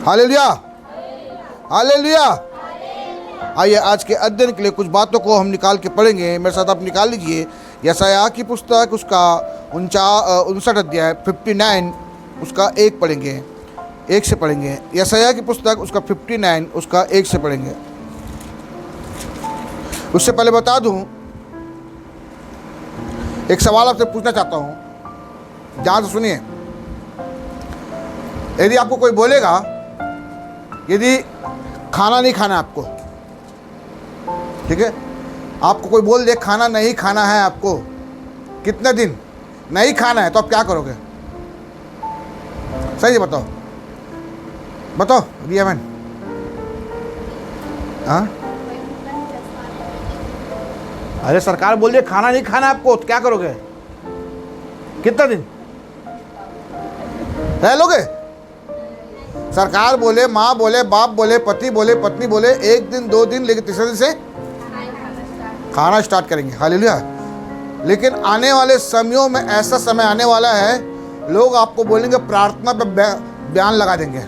Hallelujah, hallelujah. आइए आज के अध्ययन के लिए कुछ बातों को हम निकाल के पढ़ेंगे। मेरे साथ आप निकाल लीजिए यशायाह की पुस्तक, उसका 59 अध्याय 59, उसका 1 पढ़ेंगे, 1 से पढ़ेंगे। यशायाह की पुस्तक उसका 59, उसका 1 से पढ़ेंगे। उससे पहले बता दूं, एक सवाल आपसे पूछना चाहता हूं, ध्यान से सुनिए। यदि आपको कोई बोलेगा, यदि खाना नहीं खाना आपको, ठीक है, आपको कोई बोल दे खाना नहीं खाना है, आपको कितने दिन नहीं खाना है, तो आप क्या करोगे? सही है, बताओ बताओ रिया मैन। हाँ, अरे सरकार बोल रही है खाना नहीं खाना आपको, तो क्या करोगे? कितना दिन रह लोगे? सरकार बोले, माँ बोले, बाप बोले, पति बोले, पत्नी बोले, 1 दिन 2 दिन, लेकिन तीसरे दिन से खाना स्टार्ट करेंगे। हालेलुया। लेकिन आने वाले समयों में ऐसा समय आने वाला है, लोग आपको बोलेंगे, प्रार्थना पे बयान लगा देंगे,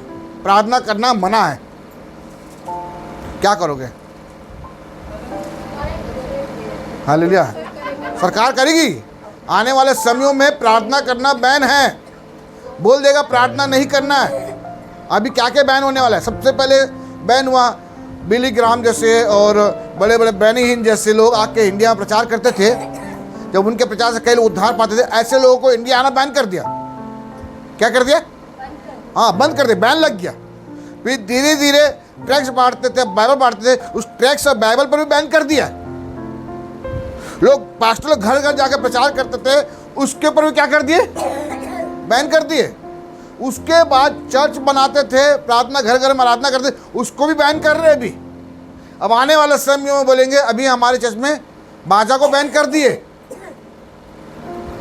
प्रार्थना करना मना है। क्या करोगे? हालेलुया। सरकार करेगी। आने वाले समयों में प्रार्थना करना बैन है, बोल देगा प्रार्थना नहीं करना है। अभी क्या क्या बैन होने वाला है? सबसे पहले बैन हुआ बिली ग्राम जैसे और बड़े बड़े बैनीहीन जैसे लोग आके इंडिया में प्रचार करते थे। जब उनके प्रचार से कई लोग उद्धार पाते थे, ऐसे लोगों को इंडिया आना बैन कर दिया। क्या कर दिया? हाँ, बंद कर दिया, बैन लग गया। फिर धीरे धीरे ट्रैक्स बांटते थे, बाइबल बांटते थे, उस ट्रैक्स और बाइबल पर भी बैन कर दिया। लोग पास्टर लोग घर घर जाकर प्रचार करते थे, उसके ऊपर भी क्या कर दिए? बैन कर दिए। उसके बाद चर्च बनाते थे, प्रार्थना घर घर में आराधना करते, उसको भी बैन कर रहे हैं अभी। अब आने वाले समय में बोलेंगे अभी हमारे चर्च में बाजा को बैन कर दिए।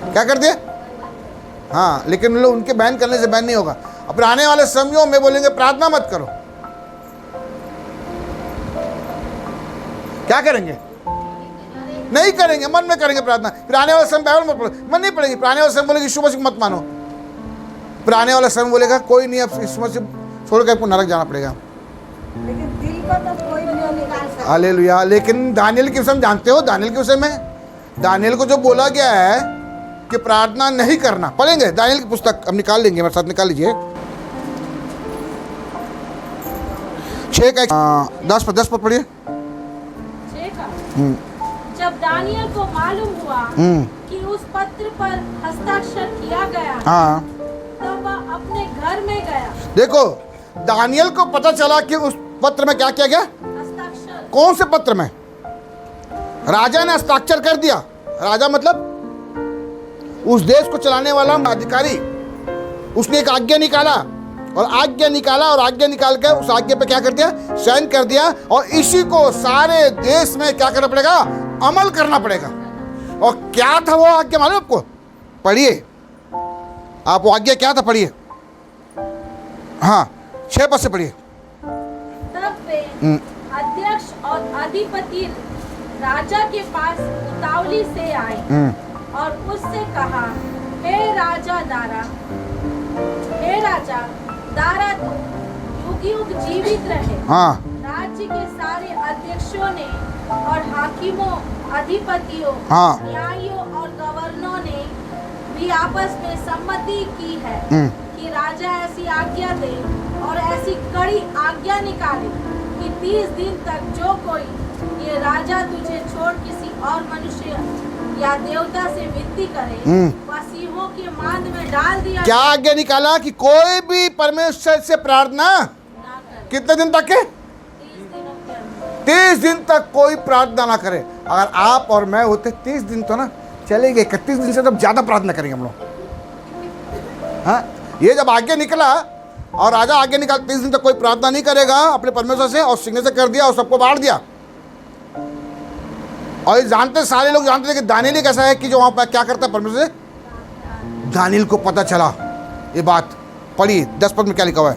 क्या कर दिए? हाँ, लेकिन लोग उनके बैन करने से बैन नहीं होगा। अब आने वाले समयों में बोलेंगे प्रार्थना मत करो। क्या करेंगे? नहीं करेंगे, मन में करेंगे प्रार्थना। फिर आने वाले समय बाइबल मत पढ़ो, मन नहीं पढ़ेंगे। फिर आने वाले समय बोलेंगे यीशु मसीह मत मानो। फिर आने वाला समय बोलेगा कोई नहीं, अब यीशु मसीह छोड़ के आपको नरक जाना पड़ेगा। लेकिन दिल का तो कोई नहीं निकाल सकता। हालेलुया। लेकिन दानियल के विषय में जानते हो, दानियल के विषय में, दानियल को जो बोला गया है कि प्रार्थना नहीं करना, पढ़ेंगे दानियल की पुस्तक, अब निकाल लेंगे, मेरे साथ निकाल लीजिए। 10 पर पढ़िए। जब दानियल को मालूम हुआ कि उस पत्र पर हस्ताक्षर किया गया, हाँ, तब वह अपने घर में गया। देखो, दानियल को पता चला कि उस पत्र में क्या किया गया? हस्ताक्षर। कौन से पत्र में? राजा ने हस्ताक्षर कर दिया। राजा मतलब उस देश को चलाने वाला अधिकारी। उसने एक आज्ञा निकाला और आज्ञा निकाल के उस आज्ञा पे क्या कर दिया? साइन कर दिया। और इसी को सारे देश में क्या करना पड़ेगा? अमल करना पड़ेगा। और क्या था वो आज्ञा मालूम आपको? पढ़िए आप, वो आज्ञा क्या था? पढ़िए। हाँ, 6 पद से पढ़िए। तब वे अध्यक्ष और अधिपति राजा के पास उतावली से आए और उससे कहा, हे राजा दारा तो युग युग जीवित रहे। हाँ, राज्य के सारे अध्यक्षों ने और हाकिमों, अधिपतियों, हाँ, न्यायियों और गवर्नरों ने भी आपस में सम्मति की है कि राजा ऐसी आज्ञा दे और ऐसी कड़ी आज्ञा निकाले कि 30 दिन तक जो कोई ये राजा तुझे छोड़ किसी और मनुष्य या देवता से विनती करे, वह सिंहों के मांद में डाल दिया। क्या आज्ञा निकाला? कि कोई भी परमेश्वर से प्रार्थना ना करे। कितने दिन तक के? 30 दिनों के अंदर। 30 दिन तक कोई प्रार्थना ना करे। अगर आप और मैं होते 30 दिन तो ना चलेंगे, 31 दिन से तब ज्यादा प्रार्थना करेंगे हम लोग। हाँ, ये जब आज्ञा निकला और राजा आज्ञा निकाल 30 दिन तक कोई प्रार्थना नहीं करेगा अपने परमेश्वर से, और सिग्नेचर कर दिया और सबको बांट दिया। और जानते, सारे लोग जानते थे कि दानियल कैसा है कि जो वहां पर क्या करता है परमेश्वर से। दानियल को पता चला ये बात। पढ़िए 10 पद में क्या लिखा हुआ है?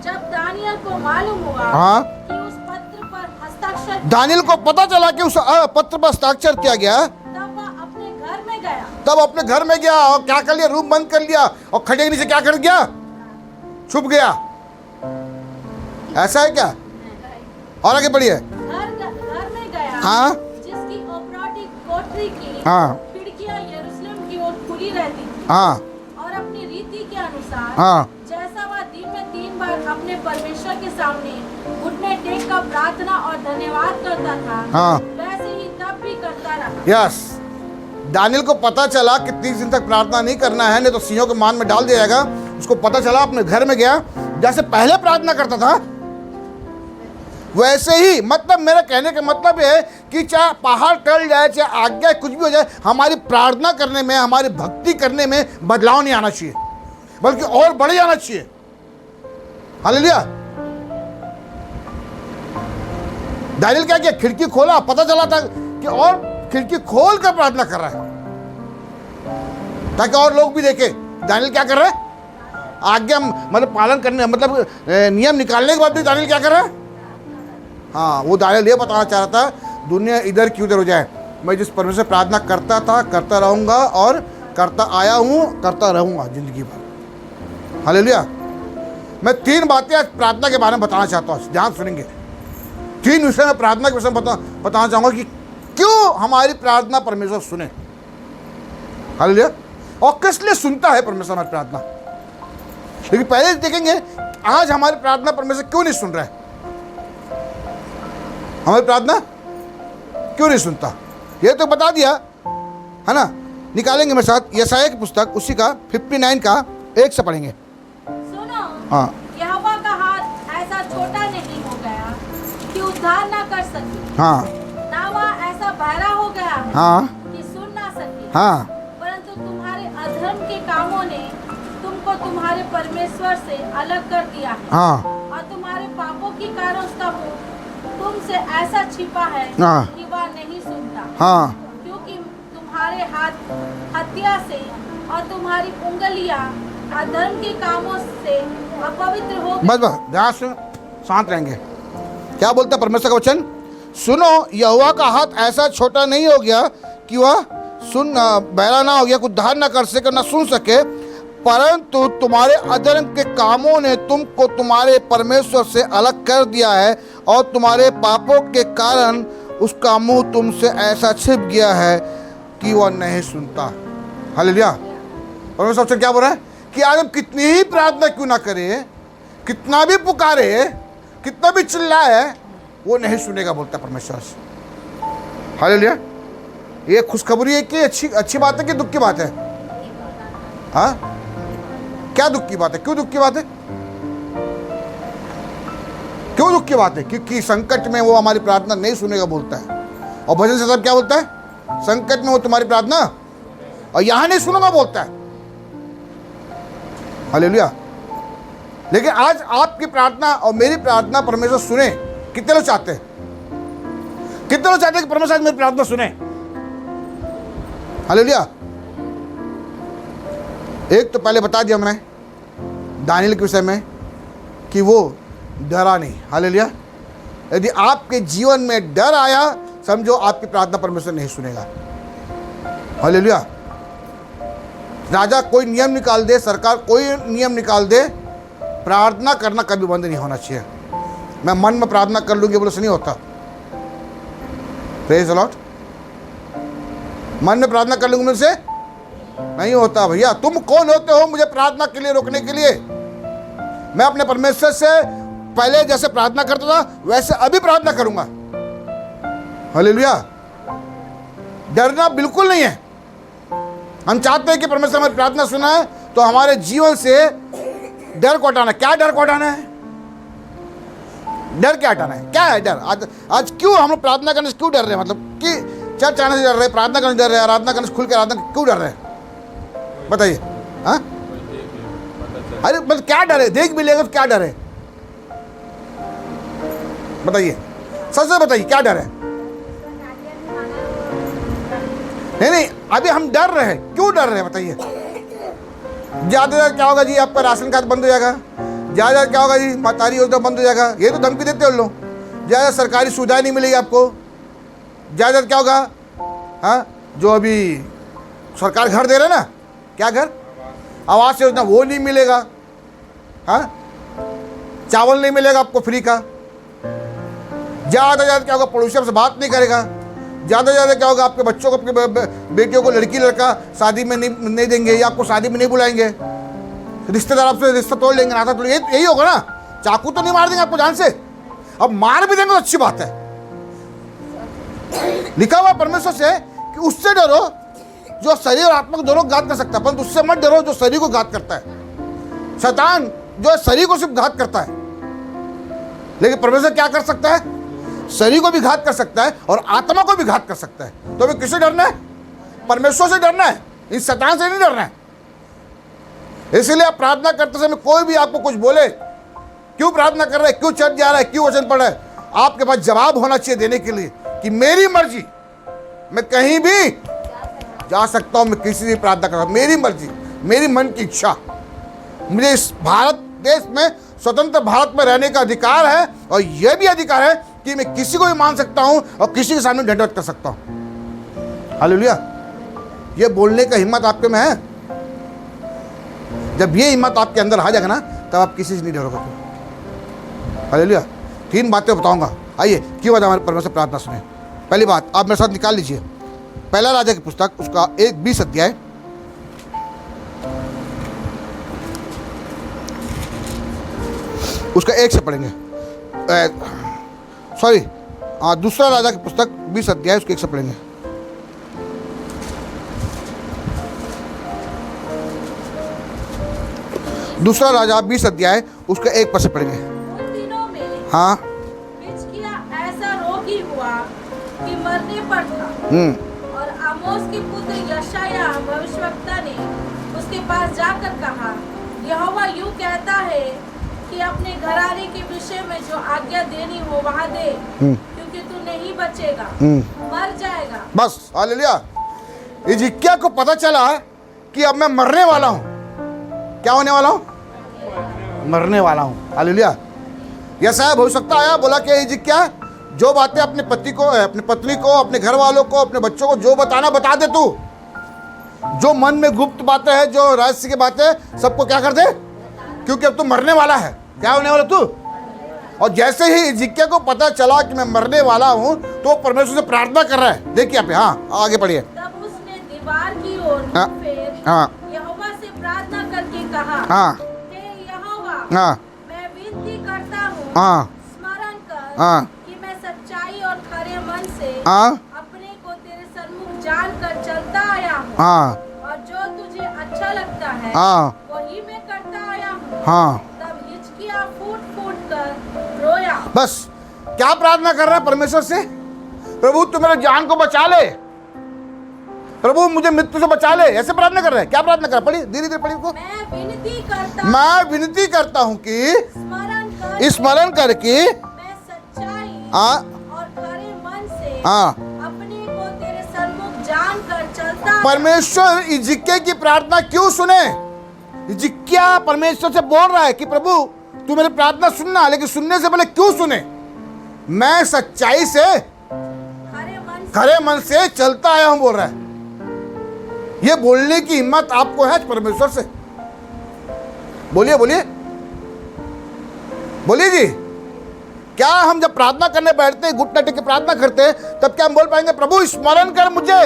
जब दानियल को मालूम हुआ हाँ, कि उस पत्र पर हस्ताक्षर, दानियल को पता चला कि उस पत्र पर हस्ताक्षर किया गया, तब वह अपने घर में गया। तब अपने घर में गया और क्या कर लिया? रूम बंद कर लिया और खड़े के नीचे क्या कर गया? छुप गया। ऐसा है क्या? और आगे बढ़िए। घर में गया, हाँ जिसकी ओपराटी कोठरी की हाँ खिड़कियां यरूशलेम की ओर खुली रहती थी, हाँ और अपनी रीति के अनुसार हाँ जैसा वह दिन में 3 बार अपने परमेश्वर के सामने घुटने टेक कर प्रार्थना और धन्यवाद करता था, हाँ वैसे ही तब भी करता रहा। यस, दानियल को पता चला कि 30 दिन तक प्रार्थना नहीं करना है, नहीं तो सिंहों के मान में डाल दिया जाएगा। उसको पता चला, अपने घर में गया, जैसे पहले प्रार्थना करता था वैसे ही। मतलब मेरा कहने का मतलब है कि चाहे पहाड़ टल जाए, चाहे आज्ञा कुछ भी हो जाए, हमारी प्रार्थना करने में, हमारी भक्ति करने में बदलाव नहीं आना चाहिए, बल्कि और बढ़ जाना चाहिए। हालेलुया। दानियल क्या किया? खिड़की खोला, पता चला था कि और खिड़की खोल कर प्रार्थना कर रहा है, ताकि और लोग भी देखे दानियल क्या कर रहा है। आज्ञा मतलब पालन करने, मतलब नियम निकालने के बाद भी दानियल क्या कर रहा है। हाँ, वो दानियल ये बताना चाह रहा था, दुनिया इधर की उधर हो जाए, मैं जिस परमेश्वर से प्रार्थना करता था, करता रहूंगा, और करता आया हूँ, करता रहूंगा जिंदगी भर। हालेलुया। मैं 3 बातें आज प्रार्थना के बारे में बताना चाहता हूँ, ध्यान सुनेंगे। 3 विषय में प्रार्थना के विषय में बताना चाहूँगा कि क्यों हमारी प्रार्थना परमेश्वर सुने। हालेलुया। और किस लिए सुनता है परमेश्वर हमारी प्रार्थना। लेकिन पहले देखेंगे आज हमारी प्रार्थना परमेश्वर क्यों नहीं सुन रहा है, हमारी प्रार्थना क्यों नहीं सुनता, ये तो बता दिया है ना। निकालेंगे मेरे साथ यशायाह की पुस्तक, उसी का 59 का 1 से पढ़ेंगे। सुनो, हाँ, यहोवा का हाथ ऐसा छोटा नहीं हो गया कि उद्धार ना कर सके, हाँ, ना वह ऐसा बहरा हो गया है हाँ, कि सुन ना सके, हाँ, परंतु तुम्हारे अधर्म के कामों ने तुमको तुम्हारे परमेश्वर से अलग कर दिया है, हाँ, और तुम्हारे पापों के कारण उसका मुंह तुमसे ऐसा छिपा है हाँ, कि वह नहीं सुनता। हाँ, क्योंकि तुम्हारे हाथ हत्या से और तुम्हारी उंगलियां अधर्म के कामों से अपवित्र हो गई। बस बस ध्यान से शांत रहेंगे। क्या बोलता है परमेश्वर का वचन? सुनो, यहोवा का हाथ ऐसा छोटा नहीं हो गया कि वह बहरा ना हो गया, कुछ उद्धार ना कर सके, ना सुन सके, परंतु तुम्हारे अधर्म के कामों ने तुमको तुम्हारे परमेश्वर से अलग कर दिया है, और तुम्हारे पापों के कारण उसका मुंह तुमसे ऐसा छिप गया है कि वह नहीं सुनता। हालेलुया। परमेश्वर वचन क्या बोल रहा है कि आज हम कितनी ही प्रार्थना क्यों ना करें, कितना भी पुकारे, कितना भी चिल्लाए, वो नहीं सुनेगा, बोलता परमेश्वर से। हालेलुया। ये खुशखबरी है कि अच्छी बात है कि दुख की बात है? हाँ, क्या दुख की बात है? क्यों दुख की बात है? क्यों दुख की बात है? क्योंकि संकट में वो हमारी प्रार्थना नहीं सुनेगा, बोलता है। और भजन से सब क्या बोलता है? संकट में वो तुम्हारी प्रार्थना और यहां नहीं सुनूंगा, बोलता है। हालेलुया। लेकिन आज आपकी प्रार्थना और मेरी प्रार्थना परमेश्वर सुने, कितने लोग चाहते हैं? कितने लोग चाहते हैं कि परमेश्वर आज मेरी प्रार्थना सुने? हालेलुया। एक तो पहले बता दिया हमने दानियल के विषय में कि वो डरा नहीं। हालेलुया। यदि आपके जीवन में डर आया, समझो आपकी प्रार्थना परमेश्वर नहीं सुनेगा। हालेलुया। राजा कोई नियम निकाल दे, सरकार कोई नियम निकाल दे, प्रार्थना करना कभी बंद नहीं होना चाहिए। मैं मन में प्रार्थना कर लूंगी बोले से नहीं होता। Praise the Lord. मन में प्रार्थना कर लूंगी मेरे से नहीं होता। भैया तुम कौन होते हो मुझे प्रार्थना के लिए रोकने के लिए? मैं अपने परमेश्वर से पहले जैसे प्रार्थना करता था वैसे अभी प्रार्थना करूंगा। हालेलुया। डरना बिल्कुल नहीं है। हम चाहते हैं कि परमेश्वर हमारी प्रार्थना सुना है तो हमारे जीवन से डर को हटाना। क्या डर को हटाना है? डर क्या हटाना है? क्या है डर? आज क्यों हम लोग प्रार्थना करने से क्यों डर रहे हैं? मतलब कि चर्च आने से डर रहे, प्रार्थना करने से डर रहे, आराधना करने से खुल के आराधना क्यों डर रहे हैं? बताइए। हाँ, अरे मतलब क्या डर है? देख भी लेगा तो क्या डर है? बताइए, सच से बताइए, क्या डर है? नहीं, अभी हम डर रहे हैं। क्यों डर रहे हैं बताइए? ज्यादा क्या होगा जी, आपका राशन कार्ड बंद हो जाएगा। ज्यादा क्या होगा जी, महतारी योजना बंद हो जाएगा। ये तो धमकी देते हो लोग। ज्यादा सरकारी सुविधाएं नहीं मिलेगी आपको। ज्यादा क्या होगा? हाँ, जो अभी सरकार घर दे रहे ना, क्या घर? आवास योजना, वो नहीं मिलेगा। हाँ, चावल नहीं मिलेगा आपको फ्री का। ज़्यादा ज़्यादा क्या होगा, पड़ोसियों से बात नहीं करेगा। ज़्यादा ज़्यादा क्या होगा, आपके बच्चों को, आपके बेटियों को लड़की लड़का शादी में नहीं देंगे, या आपको शादी में नहीं बुलाएंगे। रिश्तेदार आपसे रिश्ता तोड़ लेंगे, नाता तोड़, यही होगा ना। चाकू तो नहीं मार देंगे आपको जान से, अब मार भी देंगे तो अच्छी बात है। लिखा हुआ परमेश्वर से कि उससे डरो जो शरीर और आत्मा को दोनों घात कर सकता है, परंतु उससे मत डरो जो शरीर को घात करता है। शैतान जो शरीर को सिर्फ घात करता है, लेकिन परमेश्वर क्या कर सकता है, शरीर को भी घात कर सकता है और आत्मा को भी घात कर सकता है। तो हमें किससे डरना है? परमेश्वर से डरना है, इस शैतान से नहीं डरना है। इसलिए आप प्रार्थना करते समय कोई भी आपको कुछ बोले, क्यों प्रार्थना कर रहे हैं, क्यों चर्च जा रहा है, क्यों वचन पढ़ रहा है, आपके पास जवाब होना चाहिए देने के लिए कि मेरी मर्जी, मैं कहीं भी जा सकता हूं, मैं किसी से प्रार्थना कर रहा हूं, मेरी मर्जी, मेरी मन की इच्छा। मुझे इस भारत देश में, स्वतंत्र भारत में रहने का अधिकार है, और यह भी अधिकार है कि मैं किसी को भी मान सकता हूं और किसी के सामने दंडवत कर सकता हूं। हालेलुया। ये बोलने का हिम्मत आपके में है। जब ये हिम्मत आपके अंदर आ जाएगा ना, तब आप किसी से नहीं डरोगे। हालेलुया। 3 बातें बताऊंगा। आइए, क्यों बात हमारे परमेश्वर प्रार्थना सुने। पहली बात आप मेरे साथ निकाल लीजिए, पहला राजा की पुस्तक, उसका 20 अध्याय, उसका 1 से पढ़ेंगे। सॉरी, दूसरा राजा की पुस्तक 20 अध्याय, उसके 1 से पढ़ेंगे। दूसरा राजा 20 अध्याय, उसका 1 पद से पढ़ेंगे। उन दिनों में हाँ, हिजकिय्याह ऐसा रोगी हुआ कि मरने पर था। और आमोस के पुत्र यशायाह भविष्यवक्ता ने उसके पास जाकर कहा, यहोवा यूं कहता है कि अपने घराने के विषय में जो आज्ञा देनी हो वहां दे, क्योंकि तू नहीं बचेगा, मर जाएगा। बस। हालेलुया। हिजकिय्याह को पता चला कि अब मैं मरने वाला हूं। क्या होने वाला हूं? मरने वाला हूं। हालेलुया। यशायाह भविष्यवक्ता आया, बोला कि हिजकिय्याह, जो बातें अपने पति को, अपनी पत्नी को, अपने घर वालों को, अपने बच्चों को जो बताना बता दे तू। जो मन में गुप्त बातें हैं, जो रहस्य की बातें, सबको क्या कर दे, क्योंकि अब तू मरने वाला है। क्या होने वाला तू? और जैसे ही हिजकिय्याह को पता चला कि मैं मरने वाला हूं, तो परमेश्वर से प्रार्थना कर रहा है। देखिए यहाँ पे, हाँ आगे पढ़िए। तब उसने दीवार की ओर फेर यहोवा से प्रार्थना करके कहा, हे यहोवा, मैं विनती करता हूँ, स्मरण कर कि मैं सच्चाई और खरे मन से अपने को तेरे सन्मुख जानकर चलता आया हूँ, और जो तुझे अच्छा लगता है वही मैं करता आया हूँ। तब हिजकिय्याह फूट फूट कर रोया। बस क्या प्रार्थना कर रहा है परमेश्वर से? प्रभु तू मेरे जान को बचा ले, प्रभु मुझे मृत्यु से बचा ले। ऐसे प्रार्थना कर रहे हैं। क्या प्रार्थना कर रहा है? पढ़िए, धीरे धीरे पढ़िए को। मैं विनती करता हूँ कि स्मरण करके मैं सच्चाई और खरे मन से अपने को तेरे सन्मुख जानकर चलता। परमेश्वर हिजकिय्याह की प्रार्थना क्यों सुने? हिजकिय्याह परमेश्वर से बोल रहा है कि प्रभु तू मेरी प्रार्थना सुनना, लेकिन सुनने से पहले क्यों सुने? मैं सच्चाई से, खरे मन से चलता आया हूं बोल रहा है। ये बोलने की हिम्मत आपको है परमेश्वर से? बोलिए बोलिए बोलिए जी। क्या हम जब प्रार्थना करने बैठते हैं, घुटने टेक के प्रार्थना करते हैं, तब क्या हम बोल पाएंगे प्रभु स्मरण कर मुझे,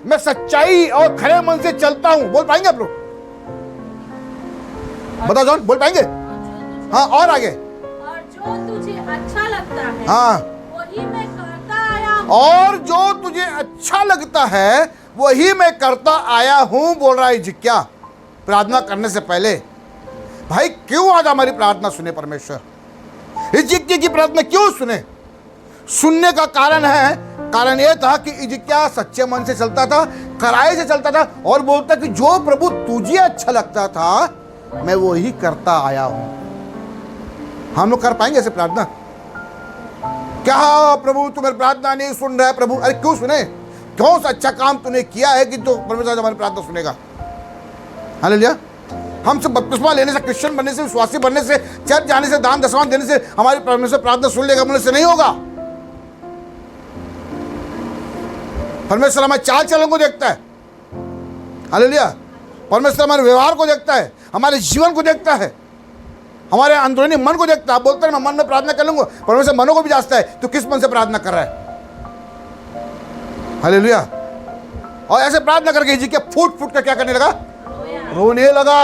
मैं सच्चाई और खरे मन से चलता हूं? बोल पाएंगे आप लोग? बताओ जॉन, बोल पाएंगे? हाँ, और आगे। और जो तुझे अच्छा लगता है वही मैं करता आया हूं। और जो तुझे अच्छा लगता है वही मैं करता आया हूं बोल रहा है हिजकिय्याह प्रार्थना करने से पहले। भाई क्यों आज हमारी प्रार्थना सुने परमेश्वर? हिजकिय्याह की प्रार्थना क्यों सुने? सुनने का कारण है, कारण यह था कि हिजकिय्याह सच्चे मन से चलता था, खराई से चलता था, और बोलता कि जो प्रभु तुझे अच्छा लगता था मैं वो ही करता आया हूं। हम लोग कर पाएंगे ऐसे प्रार्थना? क्या प्रभु तुम्हारी प्रार्थना नहीं सुन रहा है? प्रभु अरे क्यों सुने? कौन सा अच्छा काम तूने किया है कि तो परमेश्वर हमारी प्रार्थना सुनेगा? हालेलुया। हम सब बपतिस्मा लेने से, क्रिश्चियन बनने से, विश्वासी बनने से, चर्च जाने से, दान दशमांश देने से हमारी परमेश्वर प्रार्थना सुन लेगा, बोलने से नहीं होगा। परमेश्वर हमारे चाल चलन को देखता है। हालेलुया। परमेश्वर हमारे व्यवहार को देखता है, हमारे जीवन को देखता है। हमारे अंदरूनी मन को देखता है। आप बोलते हैं मैं मन में प्रार्थना कर लूंगा, परमेश्वर मनों को भी जांचता है तो किस मन से प्रार्थना कर रहा है। हालेलुया। और ऐसे प्रार्थना करके जी क्या फूट फूट कर क्या करने लगा, रोने लगा।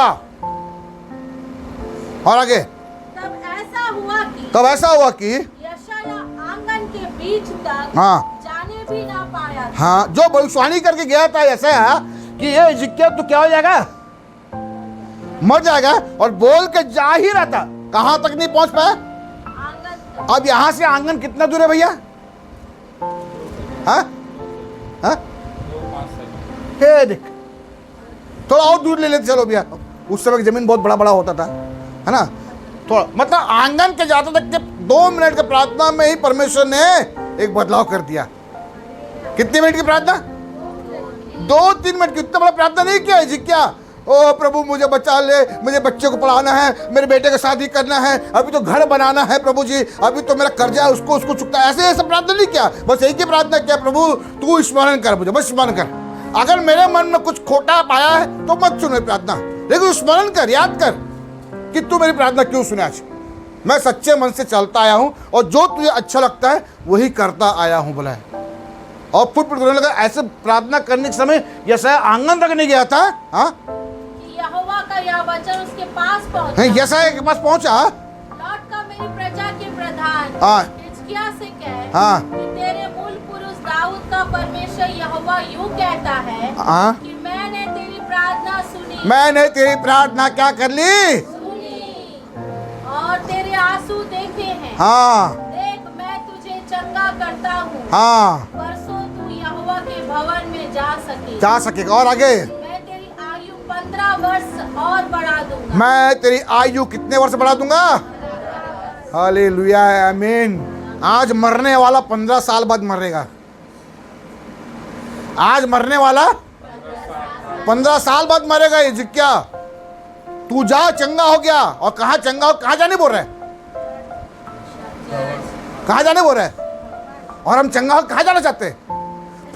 और आगे तब ऐसा हुआ कि यशायाह आंगन के बीच तक हाँ जाने भी ना पाया था। हाँ, जो भविष्यवाणी करके गया था ऐसा कि ये हिजकिय्याह तो क्या हो जाएगा, मर जाएगा, और बोल के जा ही रहा था, कहां तक नहीं पहुंच पाया, आंगन तक। अब यहां से आंगन कितना दूर है भैया? हाँ हाँ, हे देख, थोड़ा और दूर ले लेते चलो भैया। उस समय की जमीन बहुत बड़ा बड़ा होता था, है ना। थोड़ा मतलब आंगन के जाते तक के 2 मिनट की प्रार्थना में ही परमेश्वर ने एक बदलाव कर दिया। कितने मिनट की प्रार्थना? 2-3 मिनट की। इतना बड़ा प्रार्थना नहीं किया हिजकिय्याह। ओ प्रभु मुझे बचा ले, मुझे बच्चे को पढ़ाना है, मेरे बेटे का शादी करना है, अभी तो घर बनाना है प्रभु जी, अभी तो मेरा कर्जा है उसको चुकता है। ऐसे प्रार्थना नहीं किया, बस एक ही प्रार्थना किया, प्रभु तू स्मरण कर मुझे, बस स्मरण कर। अगर मेरे मन में कुछ खोटा पाया है तो मत सुन मेरी प्रार्थना, लेकिन स्मरण कर, याद कर कि तू मेरी प्रार्थना क्यों सुने। आज मैं सच्चे मन से चलता आया हूं और जो तुझे अच्छा लगता है वही करता आया हूं बोला है। और फुट फुट करने लगा। ऐसे प्रार्थना करने के समय यशायाह आंगन तक नहीं गया था। हाँ, यहोवा का यह वचन उसके पास पहुंचा। यशायाह के पास पहुंचा। लौट कर मेरी प्रजा के प्रधान हाँ। हिजकिय्याह से कह हाँ। कि तेरे मूल पुरुष दाऊद का परमेश्वर यहोवा यूं कहता है हाँ। कि मैंने तेरी प्रार्थना सुनी, मैंने तेरी प्रार्थना क्या कर ली, सुनी और तेरे आंसू देखे हैं। हाँ देख मैं तुझे चंगा करता हूँ। हाँ, परसों तू यहोवा के भवन में जा सकेगा। और आगे, मैं तेरी आयु 15 वर्ष और बढ़ा दूंगा। मैं तेरी आयु कितने वर्ष बढ़ा दूंगा। हालेलुया, आमीन। आज मरने वाला 15 साल बाद मरेगा। आज मरने वाला 15 साल बाद मरेगा हिजकिय्याह। तू जा, चंगा हो गया। और कहाँ चंगा हो, कहाँ जाने बोल रहा है, कहाँ जाने बोल रहा है। और हम चंगा हो कहाँ जाना चाहते हैं?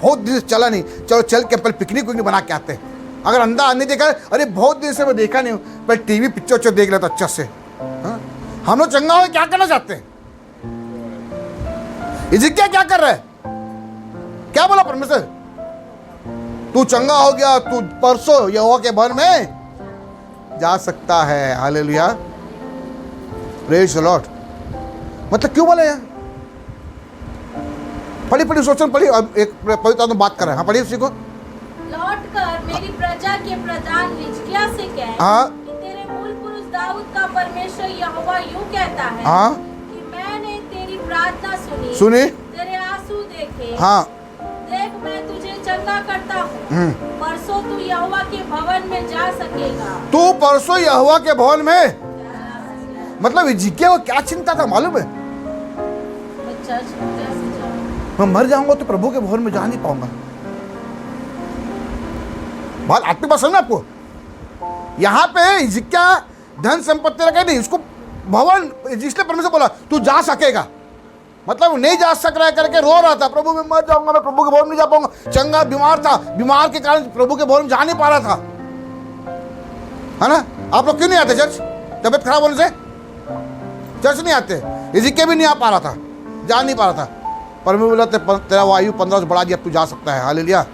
बहुत दिन से चला नहीं, चलो चल के पहले पिकनिक विकनिक बना के आते हैं। अगर अंधा आदमी देखा, अरे बहुत दिन से मैं देखा नहीं हूँ, पर टीवी पिक्चर देख लेता अच्छा से। हाँ? हम लोग चंगा हो क्या करना चाहते हैं? हिजकिय्याह क्या कर रहा है? क्या बोला परमेश्वर? तू चंगा हो गया, तू परसों यहोवा के भवन में जा सकता है। Hallelujah, praise the Lord. मतलब क्यों बोला यार? पढ़ी सोचन पढ़ी। अब एक पवित्र आत्मा बात कर रहा है। हाँ, पढ़िए उसी को। लौट कर मेरी प्रजा के प्रधान हिजकिय्याह से कह हाँ। कि तेरे मूल पुरुष दाऊद का परमेश्वर यहोवा यूं कहता है हाँ। कि मैंने तेरी प्रार्थना सुनी, तेरे आंसू देखे। हाँ। देख मैं तुझे चंगा करता हूँ। परसों तू यहोवा के भवन में जा सकेगा। तू परसों यहोवा के भवन में, मतलब हिजकिय्याह को क्या चिंता था मालूम है? मैं मर जाऊंगा तो प्रभु के भवन में जा नहीं पाऊंगा। बात आत्मिक बात समझना आपको। यहां पे हिजकिय्याह धन संपत्ति रखे नहीं, उसको भवन, इसलिए परमेश्वर बोला तू जा सकेगा। मतलब नहीं जा सक रहा है करके रो रहा था, प्रभु मैं मर जाऊंगा, मैं प्रभु के भवन में जा पाऊंगा। चंगा बीमार था, बीमार के कारण प्रभु के भवन में जा नहीं पा रहा था, है ना। आप लोग क्यों नहीं आते चर्च? तबियत खराब होने से चर्च नहीं आते। हिजकिय्याह भी नहीं आ पा रहा था, जा नहीं पा रहा था। परमेश्वर बोला तेरा आयु 15 से बढ़ा दिया, तू जा सकता है। हालेलुया।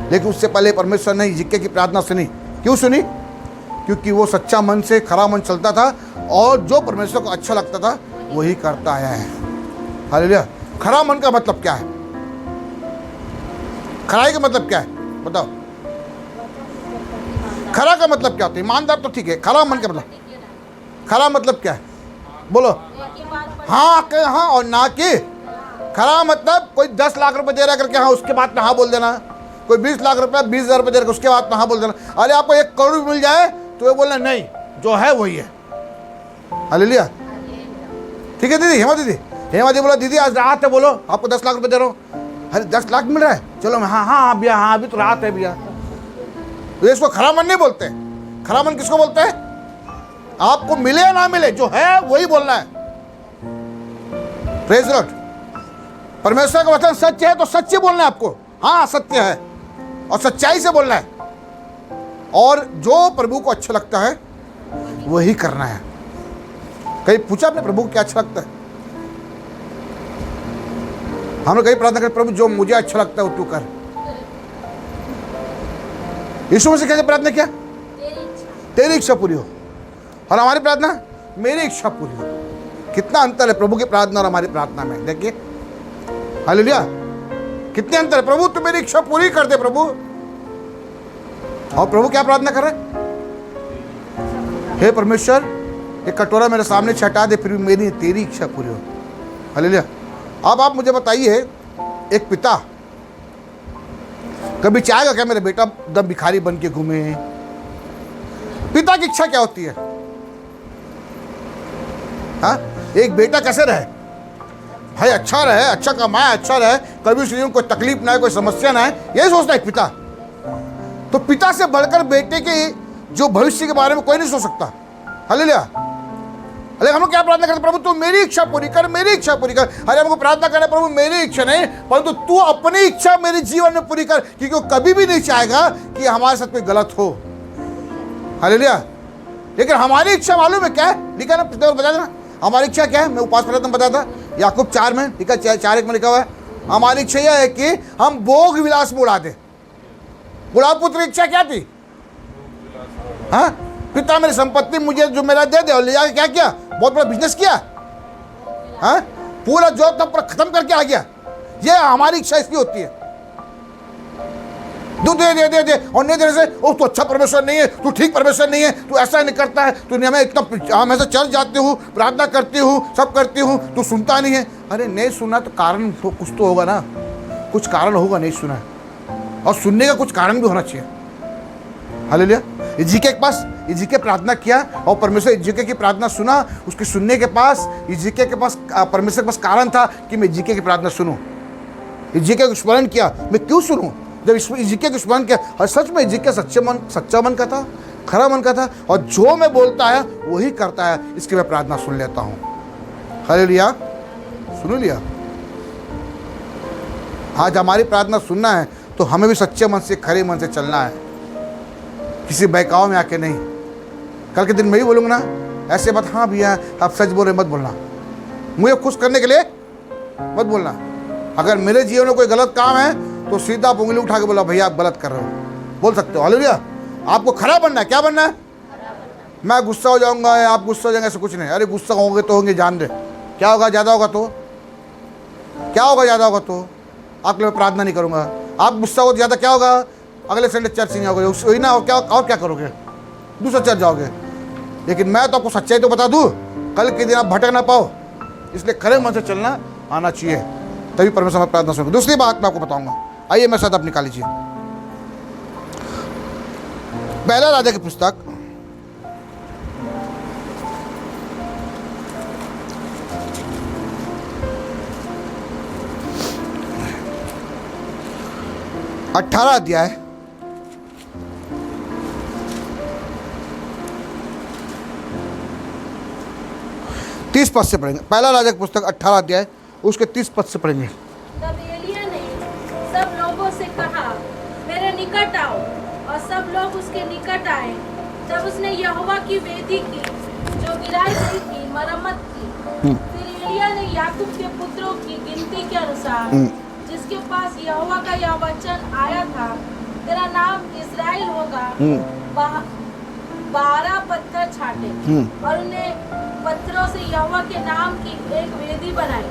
लेकिन उससे पहले परमेश्वर ने हिजकिय्याह की प्रार्थना सुनी। क्यों सुनी? क्योंकि वो सच्चा मन से, खरा मन चलता था और जो परमेश्वर को अच्छा लगता था वही करता आया है। हालेलुया। खरा मन का मतलब क्या है? खराई का मतलब क्या है बताओ? खरा का मतलब क्या होता है? ईमानदार तो ठीक है, खरा मन का मतलब, खरा मतलब क्या है बोलो? हाँ के हाँ और ना कि। खरा मतलब कोई 10 लाख रुपए दे रहा करके हाँ उसके बाद में हाँ बोल देना। कोई 20 लाख रुपए 20,000 रुपए दे रहा उसके बाद में हाँ बोल देना। अरे आपको 1 करोड़ मिल जाए तो ये बोलना नहीं, जो है वही है। हालेलुया। ठीक है दीदी, हेमा दीदी बोला दीदी आज रात है, बोलो आपको 10 लाख रुपए दे रहा हूँ। अरे 10 लाख मिल रहा है, चलो मैं हाँ भैया, हाँ अभी तो रात है भैया। तो इसको खरा मन नहीं बोलते। खरा मन किसको बोलते हैं? आपको मिले या ना मिले, जो है वही बोलना है। Praise the Lord. परमेश्वर का वचन सत्य है तो सच्ची बोलना है आपको। हाँ सत्य है और सच्चाई से बोलना है, और जो प्रभु को अच्छा लगता है वही करना है। कहीं पूछा आपने प्रभु को क्या अच्छा लगता है? हमने कहीं प्रार्थना करी, प्रभु जो मुझे अच्छा लगता है वो तू कर। यीशु मसीह कैसे प्रार्थना किया? तेरी इच्छा पूरी हो। और हमारी प्रार्थना, मेरी इच्छा पूरी हो। कितना अंतर है प्रभु की प्रार्थना और हमारी प्रार्थना में, देखिए। हालेलुया, कितने अंतर है। प्रभु तू मेरी इच्छा पूरी कर दे प्रभु। और प्रभु क्या प्रार्थना कर रहे हैं? हे परमेश्वर, एक कटोरा मेरे सामने से हटा दे, फिर भी मेरी तेरी इच्छा पूरी हो। हालेलुया। अब आप मुझे बताइए, एक पिता कभी चाहेगा क्या मेरा बेटा दम भिखारी बन के घूमे? पिता की इच्छा क्या होती है? हाँ, एक बेटा कैसे रहे भाई? अच्छा रहे, अच्छा कमाए, अच्छा रहे, कभी उसको कोई तकलीफ ना है, कोई समस्या ना है, यही सोचता है पिता। तो पिता से बढ़कर बेटे के जो भविष्य के बारे में कोई नहीं सोच सकता। हालेलुया। अरे हम लोग क्या प्रार्थना करते? प्रभु तू मेरी इच्छा पूरी कर, मेरी इच्छा पूरी कर। अरे हमको प्रार्थना करना, प्रभु मेरी इच्छा नहीं, परंतु तू अपनी इच्छा मेरे जीवन में पूरी कर, क्योंकि वो कभी भी नहीं चाहेगा कि हमारे साथ कोई गलत हो। हालेलुया। लेकिन हमारी इच्छा मालूम है क्या है? लिखा ना, बता देना हमारी इच्छा क्या है। मैं उपास पढ़ा था, बता था याकूब 4 में लिखा, 4:1 में लिखा हुआ है, हमारी इच्छा यह है कि हम भोग विलास में उड़ा दे। बुढ़ा पुत्र की इच्छा क्या थी? हाँ, पिता मेरी संपत्ति मुझे जो मेरा दे दे, और ले जाके क्या किया? बहुत बड़ा बिजनेस किया। हाँ, पूरा जॉब तब पर खत्म करके आ गया। ये हमारी इच्छा इसकी होती है। तू दे दे दे दे, और नहीं देने से ओ तू अच्छा परमेश्वर नहीं है, तू ठीक परमेश्वर नहीं है, तू ऐसा नहीं करता है, तू हमें इतना, हम ऐसे चल जाती हूँ, प्रार्थना करती हूँ, सब करती हूँ, तू सुनता नहीं है। अरे नहीं सुना तो कारण तो कुछ तो होगा ना, कुछ कारण होगा नहीं सुना है, और सुनने का कुछ कारण भी होना चाहिए। हालेलुया। इज़िकिय्याह के पास इज़िकिय्याह प्रार्थना किया और परमेश्वर इज़िकिय्याह की प्रार्थना सुना। उसके सुनने के पास इज़िकिय्याह के पास, परमेश्वर के पास कारण था कि मैं इज़िकिय्याह की प्रार्थना सुनूं। इज़िकिय्याह को स्मरण किया, मैं क्यों सुनूं? जब इज़िकिय्याह को स्मरण किया, और सच में इज़िकिय्याह सच्चा मन का था, खरा मन का था, और जो मैं बोलता है वही करता है, इसकी मैं प्रार्थना सुन लेता हूँ। हालेलुया। सुन लिया। आज हमारी प्रार्थना सुनना है तो हमें भी सच्चे मन से, खरे मन से चलना है, किसी बहकाव में आके नहीं। कल के दिन मैं ही बोलूँगा ना ऐसे बात, हाँ भैया आप सच बोल रहे, मत बोलना, मुझे खुश करने के लिए मत बोलना। अगर मेरे जीवन में कोई गलत काम है तो सीधा आप उंगली उठा के बोला भैया आप गलत कर रहे हो, बोल सकते हो। हालेलुया। आपको खरा बनना है। क्या बनना है? मैं गुस्सा हो जाऊंगा, आप गुस्सा हो जाएंगे, ऐसा कुछ नहीं। अरे गुस्सा होंगे तो होंगे, जान दे। क्या होगा? ज़्यादा होगा तो क्या होगा? ज़्यादा होगा तो आपके लिए प्रार्थना नहीं करूँगा। आप गुस्सा हो ज़्यादा, क्या होगा? अगले संडे चर्च नहीं आओगे, वही ना, और क्या करोगे? दूसरा चर्च जाओगे। लेकिन मैं तो आपको सच्चाई तो बता दूँ, कल के दिन आप भटक ना पाओ, इसलिए खरे मन से चलना आना चाहिए, तभी परमेश्वर में प्रार्थना सुनेंगे। दूसरी बात मैं आपको बताऊंगा, आइए मेरे साथ आप निकाल लीजिए पहला राजा की पुस्तक 18 अध्याय 30 पद से पढ़ेंगे। पहला राजा की पुस्तक 18 अध्याय उसके 30 पद से पढ़ेंगे। तब एलिय्याह ने सब लोगों से कहा, मेरे निकट आओ, और सब लोग उसके निकट आए। तब उसने यहोवा की वेदी की जो गिराई गई थी मरम्मत की। फिर एलिय्याह ने याकूब के पुत्रों की गिनती के अनुसार, जिसके पास यहोवा का यह वचन आया था, तेरा नाम इस्राएल होगा, 12 पत्थर छाटे, और उन्हें पत्थरों से यहोवा के नाम की एक वेदी बनाई,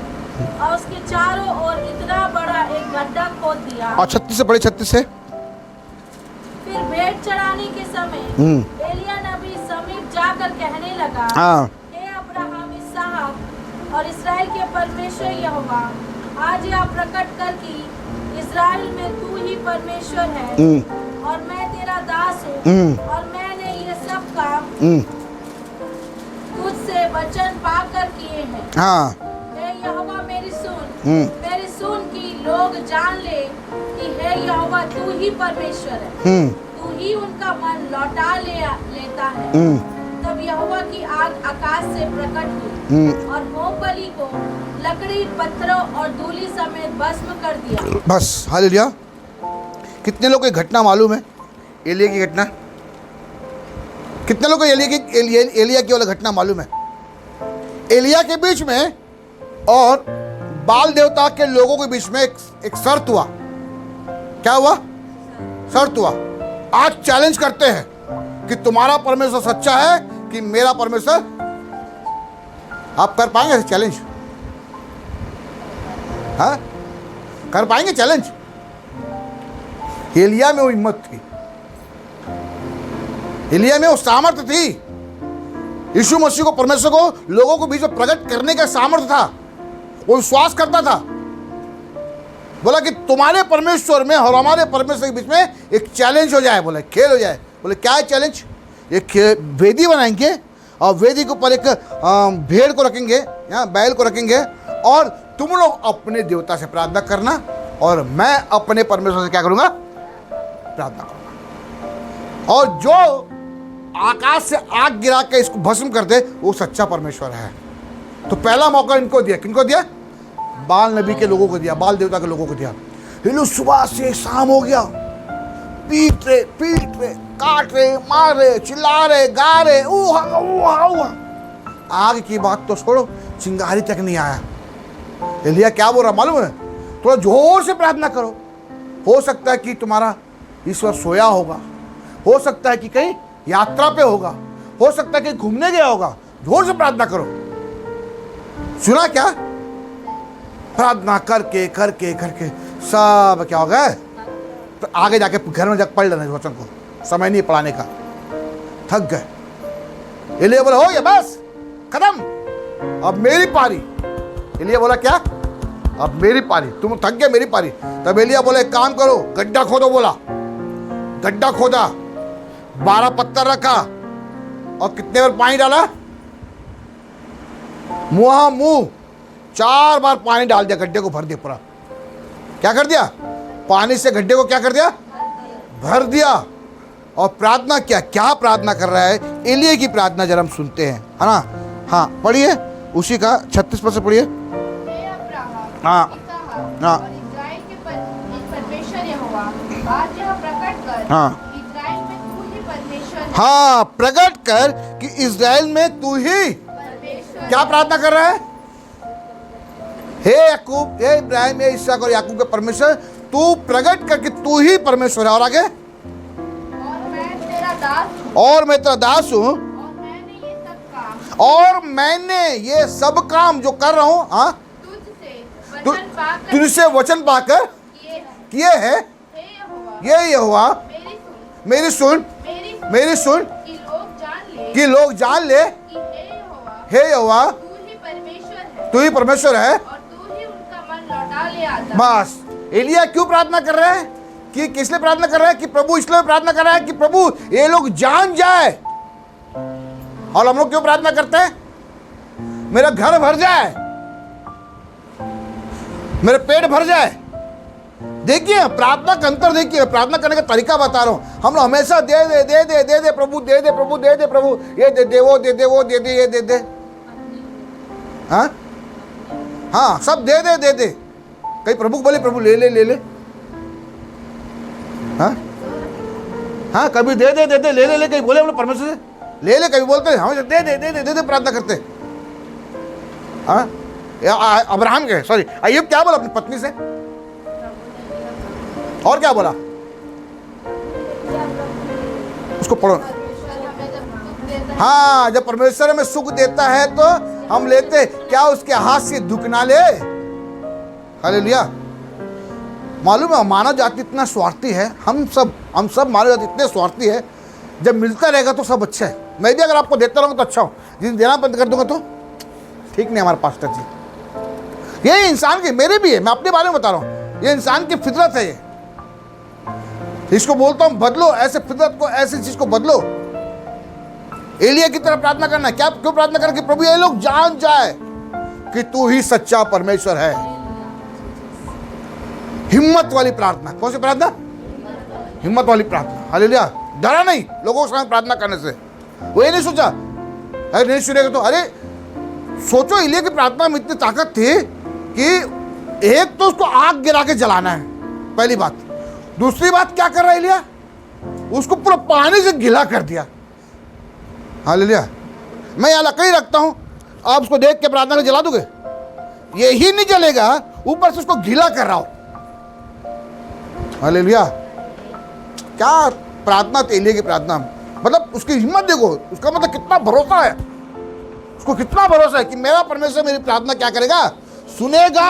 और उसके चारों ओर इतना बड़ा एक गड्ढा खोद दिया। और 36 से पढ़े, 36 से। फिर भेंट चढ़ाने के समय एलिय्याह नबी समीप जाकर कहने लगा, हे अब्राहम, इसहाक और इस्राएल के परमेश्वर यहोवा, आज यह प्रकट कर कि इस्राएल में तू ही परमेश्वर है, और मैं तेरा दास हूँ, और मैंने ये सब काम तुझसे वचन पाकर किए हैं। हे यहोवा मेरी सुन कि लोग जान ले कि हे यहोवा तू ही परमेश्वर है, तू ही उनका मन लौटा लेता है। तब यहोवा की आग आकाश से प्रकट हुई और होम बलि को लकड़ी, पत्थरों और धूलि समेत भस्म कर दिया। बस। हालेलुया। कितने लोग की घटना मालूम है? एलिय्याह की घटना। कितने लोग को एलिय्याह की वाला घटना मालूम है? एलिया के बीच में और बाल देवता के लोगों के बीच में एक शर्त हुआ। क्या हुआ? शर्त हुआ। आज चैलेंज करते हैं कि तुम्हारा परमेश्वर सच्चा है कि मेरा परमेश्वर। आप कर पाएंगे ऐसे चैलेंज? हाँ, कर पाएंगे चैलेंज? एलिया में वो हिम्मत थी, एलिया में वो सामर्थ्य थी। यीशु मसीह को, परमेश्वर को लोगों को बीच में प्रकट करने का सामर्थ्य था। वो विश्वास करता था। बोला कि तुम्हारे परमेश्वर में और हमारे परमेश्वर के बीच में एक चैलेंज हो जाए, बोले खेल हो जाए। बोले क्या है चैलेंज? एक वेदी बनाएंगे और वेदी के ऊपर एक भेड़ को रखेंगे, या बैल को रखेंगे, और तुम लोग अपने देवता से प्रार्थना करना और मैं अपने परमेश्वर से क्या करूंगा? प्रार्थना करूंगा। और जो आकाश से आग गिरा के इसको भस्म कर दे वो सच्चा परमेश्वर है। तो पहला मौका इनको दिया। किनको दिया? बाल नबी के लोगों को दिया, बाल देवता के लोगों को दिया। ये लोग सुबह से शाम हो गया, पीट रहे, काट रहे, मार रहे, चिल्ला रहे, गा रहे, ऊहा ऊहा ऊहा। आग की बात तो छोड़ो, चिंगारी तक नहीं आया। एलिया क्या बोल रहा मालूम है? थोड़ा जोर से प्रार्थना करो। हो सकता है कि तुम्हारा ईश्वर सोया होगा, हो सकता है कि कहीं यात्रा पे होगा, हो सकता है कि घूमने गया होगा। जोर से प्रार्थना करो। सुना क्या? प्रार्थना करके करके करके सब क्या हो गया? तो आगे जाके घर में जाकर पढ़ लेना इस वचन को, समय नहीं पढ़ाने का। थक गए। एलिया बोला हो गया, बस खत्म, अब मेरी पारी। एलिया बोला क्या? अब मेरी पारी, तुम थक गए, मेरी पारी। तब एलिया बोला एक काम करो, गड्ढा खोदो। बोला गड्ढा खोदा, 12 पत्थर रखा और कितने बार पानी डाला? मुंह 4 बार पानी डाल दिया, गड्ढे को भर दिया पूरा। क्या कर दिया? पानी से गड्ढे को क्या कर दिया? भर दिया। और प्रार्थना किया। क्या प्रार्थना कर रहा है? एलिया की प्रार्थना जरा हम सुनते हैं, है ना? हाँ पढ़िए, उसी का 36 पद से पढ़िए। हाँ हाँ इस्राएल के परमेश्वर यहोवा, आज यह प्रकट कर हाँ इस्राएल में तू ही परमेश्वर है। हाँ, प्रकट कर कि इस्राएल में तू ही। परमेश्वर क्या प्रार्थना कर रहा है? हे याकूब, हे इब्राहिम, हे इसहाक और याकूब के परमेश्वर, तू प्रकट कर कि तू ही परमेश्वर है। और आगे, और मैं तेरा दास हूँ, और मैं तेरा दास हूँ, और मैंने ये सब काम और मैंने ये सब काम जो कर रहा हूँ, हाँ, तुझसे वचन पाकर किए हैं। किए हैं। हे यहोवा, ये यहोवा मेरी सुन, मेरी सुन कि लोग जान ले कि लोग जान ले कि हे यहोवा, हे यहोवा, तू ही परमेश्वर है, तू ही परमेश्वर है। और तू ही उनका मन लौटा ले आता। बस। एलिया क्यों प्रार्थना कर रहा है? कि किस लिए प्रार्थना कर रहा है? कि प्रभु इसलिए प्रार्थना कर रहा है कि प्रभु ये लोग जान जाए। और हम लोग क्यों प्रार्थना करते हैं? मेरा घर भर जाए, मेरे पेट भर जाए। देखिए प्रार्थना का अंतर, देखिए प्रार्थना करने का तरीका बता रहा हूं। हम लोग हमेशा दे दे दे दे दे दे प्रभु, दे दे प्रभु, दे दे प्रभु, ये दे दे, वो दे दे, वो दे दे, ये दे दे। हाँ हाँ, सब दे दे दे दे। कहीं प्रभु को बोले प्रभु ले ले ले ले। हाँ हाँ, कभी दे दे दे दे, ले ले ले, कहीं बोले हम लोग परमेश्वर से ले ले, कभी बोलते हैं हमें दे दे दे दे दे दे, प्रार्थना करते। हाँ, अब्राहम के, सॉरी, अय्यूब क्या बोला अपनी पत्नी से? और क्या बोला? उसको पढ़ो। हाँ, जब परमेश्वर हमें सुख देता है तो हम लेते, क्या उसके हाथ से दुख ना ले? हालेलुया। मालूम है मानव जाति इतना स्वार्थी है, हम सब मानव जाति इतने स्वार्थी है। जब मिलता रहेगा तो सब अच्छा है। मैं भी अगर आपको देता रहूँगा तो अच्छा हूँ, जिस देना बंद कर दूंगा तो ठीक नहीं। हमारे पास्टर जी, ये इंसान की, मेरे भी है, मैं अपने बारे में बता रहा हूँ, ये इंसान की फितरत है। ये इसको बोलता हूँ बदलो, ऐसे फितरत को, ऐसी चीज को बदलो। एलिया की तरह प्रार्थना करना। क्या क्यों प्रार्थना करना? कि प्रभु ये लोग जान जाए कि तू ही सच्चा परमेश्वर है। हिम्मत वाली प्रार्थना। कौन सी प्रार्थना? हिम्मत वाली प्रार्थना। हालेलुया। डरा नहीं लोगों के सामने प्रार्थना करने से। वो ये नहीं सोचा अरे नहीं सुनेगा तो, अरे सोचो एलिया की प्रार्थना में इतनी ताकत थी कि एक तो उसको आग गिरा के जलाना है, पहली बात। दूसरी बात क्या कर रहा है एलिया? उसको पूरा पानी से गिला कर दिया। हालेलुया। मैं यहाँ लकड़ी रखता हूँ, आप उसको देख के प्रार्थना कर जला दोगे? ये ही नहीं जलेगा, ऊपर से उसको गीला कर रहा हो। हालेलुया। क्या प्रार्थना थी एलिया की प्रार्थना, मतलब उसकी हिम्मत देखो, उसका मतलब कितना भरोसा है, उसको कितना भरोसा है कि मेरा परमेश्वर मेरी प्रार्थना क्या करेगा, सुनेगा।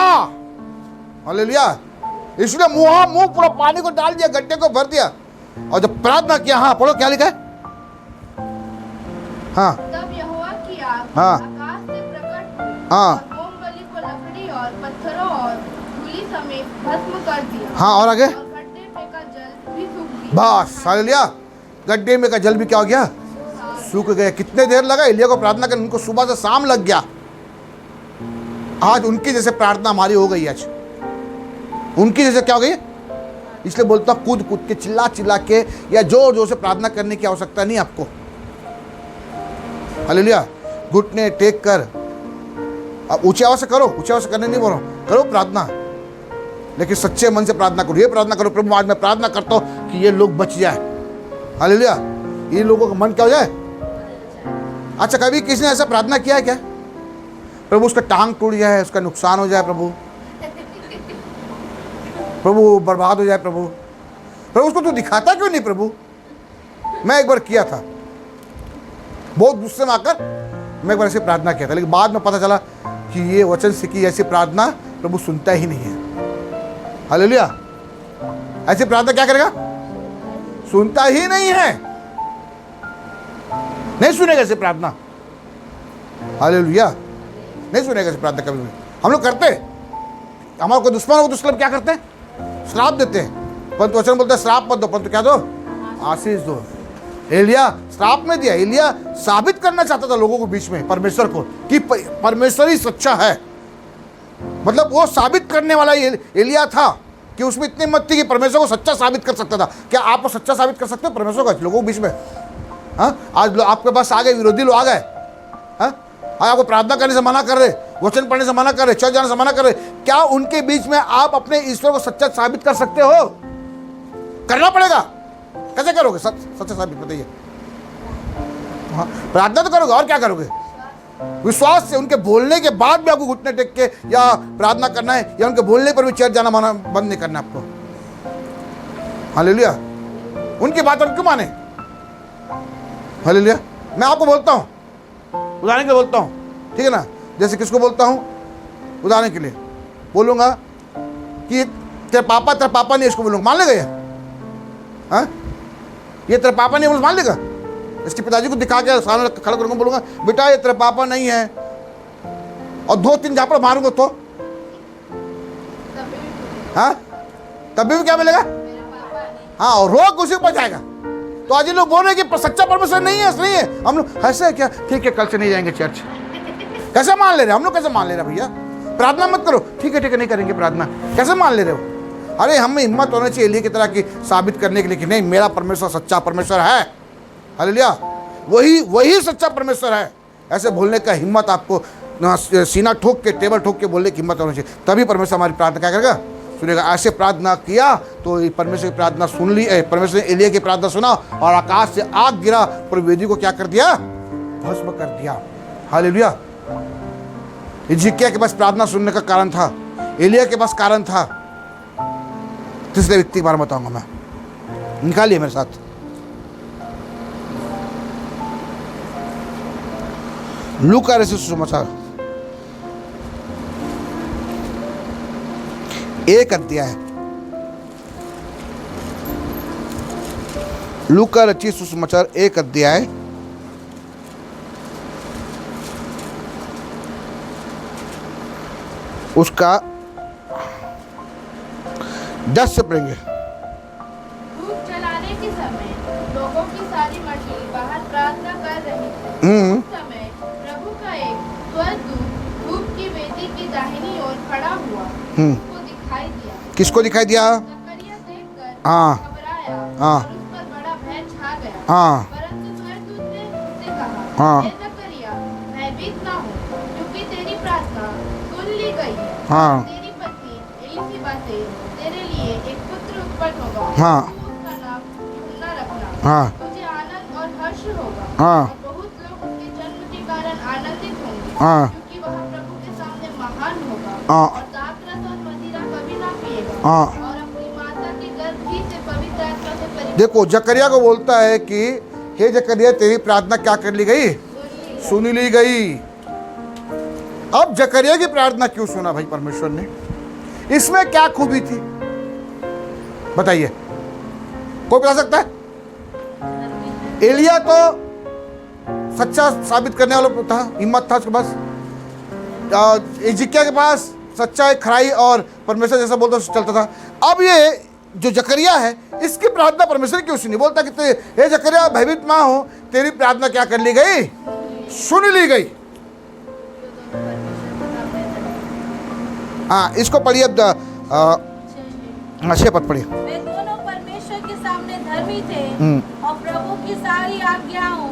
हालेलुया। इसलिए मुंह पूरा पानी को डाल दिया, गड्ढे को भर दिया, और जब प्रार्थना किया, हाँ पढ़ो क्या लिखा है, हाँ तब यहोवा की आग हाँ। आकाश से प्रकट हुई हाँ। और होमबलि को लकड़ी और पत्थरों और धूलि समेत भस्म कर दिया। हाँ, और आगे? और गड्ढे में का जल भी सूख गया। बस हालेलुया। गड्ढे में का जल भी क्या हो गया, सूख गया। कितने देर लगा एलिया को प्रार्थना करने, उनको सुबह से शाम लग गया। आज उनकी जैसे प्रार्थना हमारी हो गई, आज उनकी जैसे क्या हो गई। इसलिए बोलता हूं, कूद कूद के चिल्ला चिल्ला के या जोर जोर से प्रार्थना करने की आवश्यकता नहीं आपको। हालेलुया। घुटने टेक कर, अब ऊंची आवाज से करो, ऊंची आवाज से करने नहीं बोल रहा हूं, करो प्रार्थना, लेकिन सच्चे मन से प्रार्थना करो। ये प्रार्थना करो, प्रभु आज मैं प्रार्थना करता हूं कि ये लोग बच जाए। हालेलुया। ये लोगों का मन क्या हो जाए। अच्छा, कभी किसी ने ऐसा प्रार्थना किया है क्या, प्रभु उसका टांग टूट जाए, उसका नुकसान हो जाए, प्रभु बर्बाद हो जाए, प्रभु उसको तू दिखाता क्यों नहीं प्रभु। मैं एक बार किया था, बहुत गुस्से में आकर मैं एक बार ऐसे प्रार्थना किया था, लेकिन बाद में पता चला कि ये वचन से की ऐसी प्रार्थना प्रभु सुनता ही नहीं है। हालेलुया। ऐसी प्रार्थना क्या करेगा, सुनता ही नहीं है, नहीं सुनेगा ऐसी प्रार्थना। हालेलुया। नहीं सुनेगा ऐसी प्रार्थना कभी भी। हम लोग करते, हमारा कोई दुश्मन हो तो उसके लिए क्या करते हैं, श्राप देते हैं, परंतु वचन बोलता है श्राप मत दो, परंतु क्या दो, आशीष दो। एलिया श्राप में दिया, एलिया साबित करना चाहता था लोगों को बीच में परमेश्वर को कि परमेश्वर ही सच्चा है। मतलब वो साबित करने वाला एलिया था कि उसमें इतनी हिम्मत थी कि परमेश्वर को सच्चा साबित कर सकता था। क्या आप सच्चा साबित कर सकते हो परमेश्वर को लोगों के बीच में? हाँ, आज आपके पास आ गए विरोधी लोग, आ गए, हाँ, आपको प्रार्थना करने से मना कर रहे, वचन पढ़ने से मना कर रहे, चर्च जाने से मना कर रहे, क्या उनके बीच में आप अपने ईश्वर को सच्चा साबित कर सकते हो? करना पड़ेगा। कैसे करोगे सच्चा साबित, बताइए। हाँ, प्रार्थना तो करोगे, और क्या करोगे, विश्वास से। उनके बोलने के बाद भी आपको घुटने टेक के या प्रार्थना करना है, या उनके बोलने पर भी चर्च जाना माना बंद नहीं करना आपको। हालेलुया। उनकी बात हम क्यों माने। हालेलुया। मैं आपको बोलता हूँ, उदाहरण के लिए बोलता हूँ, ठीक है ना, जैसे किसको बोलता हूँ, उदाहरण के लिए बोलूँगा कि तेरे पापा नहीं, इसको बोलूँगा, मान लेगा ये? हाँ, ये तेरे पापा नहीं, मान लेगा? इसके पिताजी को दिखा के सामने खड़ा करूँगा, बोलूँगा बेटा ये तेरे पापा नहीं है, और 2-3 झापड़ मारूंगा तो, हाँ, तभी भी क्या मिलेगा? हाँ, और रोग उसी पर जाएगा। तो आज ये लोग बोल रहे हैं कि सच्चा परमेश्वर नहीं है, नहीं है। हम लोग ऐसे है क्या, ठीक है कल से नहीं जाएंगे चर्च। कैसे मान ले रहे हम लोग, कैसे मान ले रहे भैया? प्रार्थना मत करो, ठीक है नहीं करेंगे प्रार्थना, कैसे मान ले रहे हो? अरे हमें हिम्मत होनी चाहिए एलिया की तरह की साबित करने के लिए कि नहीं, मेरा परमेश्वर सच्चा परमेश्वर है। हालेलुया। वही सच्चा परमेश्वर है। ऐसे बोलने का हिम्मत आपको, सीना ठोक के, टेबल ठोक के बोलने की हिम्मत होनी चाहिए, तभी परमेश्वर हमारी प्रार्थना क्या करेगा, सुनेगा। ऐसे प्रार्थना किया तो परमेश्वर की प्रार्थना सुन ली, परमेश्वर ने एलिया की प्रार्थना सुना और आकाश से आग गिरा, पर वेदी को क्या कर दिया, भस्म कर दिया। हालेलुया। हिजकिय्याह के पास प्रार्थना सुनने का कारण था, एलिया के पास कारण था। तीसरे व्यक्ति के बारे में बताऊंगा मैं, निकालिए मेरे साथ। लूका रचित सुसमाचार 1 अध्याय, लूका रचित सुसमाचार 1 अध्याय उसका 10 से पढ़ेंगे। धूप जलाने के समय लोगों की सारी मंडली बाहर प्रार्थना कर रही थी। उस समय प्रभु का एक स्वर्गदूत धूप की वेदी की दाहिनी ओर खड़ा हुआ, उसको दिखाई दिया। किसको दिखाई दिया? जकरिया देखकर हाँ, घबराया हाँ, और उस पर बड़ा भय छा गया। हाँ, परंतु स्वर्गदूत ने उससे कहा, हाँ, हे जकरिया, भयभीत ना हो, क्योंकि तेरी प्रार्थना सुन ली गई है। हाँ, तेरी पत्नी एलिसबा से तेरे लिए एक पुत्र उत्पन्न होगा। हाँ, तू उसका नाम यूहन्ना रखना। हाँ, तुझे आनंद और हर्ष होगा, हाँ, और बहुत लोग उसके जन्म के कारण आनंदित होंगे। हाँ। क्योंकि वह प्रभु के सामने महान होगा। हाँ। और दाखरस और मदिरा कभी ना पिएगा। हाँ। और अपनी माता के गर्भ ही से पवित्र आत्मा से परिपूर्ण देखो जकरिया को बोलता है कि हे जकरिया तेरी प्रार्थना क्या कर ली गई, सुन ली गई। अब जकरिया की प्रार्थना क्यों सुना भाई परमेश्वर ने, इसमें क्या खूबी थी बताइए, कोई बता सकता है? एलिया तो सच्चा साबित करने वाला था, हिम्मत था उसके पास। हिजकिय्याह के पास सच्चाई, खराई और परमेश्वर जैसा बोलता चलता था। अब ये जो जकरिया है इसकी प्रार्थना परमेश्वर क्यों सुनी? बोलता कि हे जकरिया भयभीत मां हो, तेरी प्रार्थना क्या कर ली गई, सुन ली गई। हाँ इसको पढ़िए, अब 6 पद पढ़िए। वे दोनों परमेश्वर के सामने धर्मी थे और प्रभु की सारी आज्ञाओं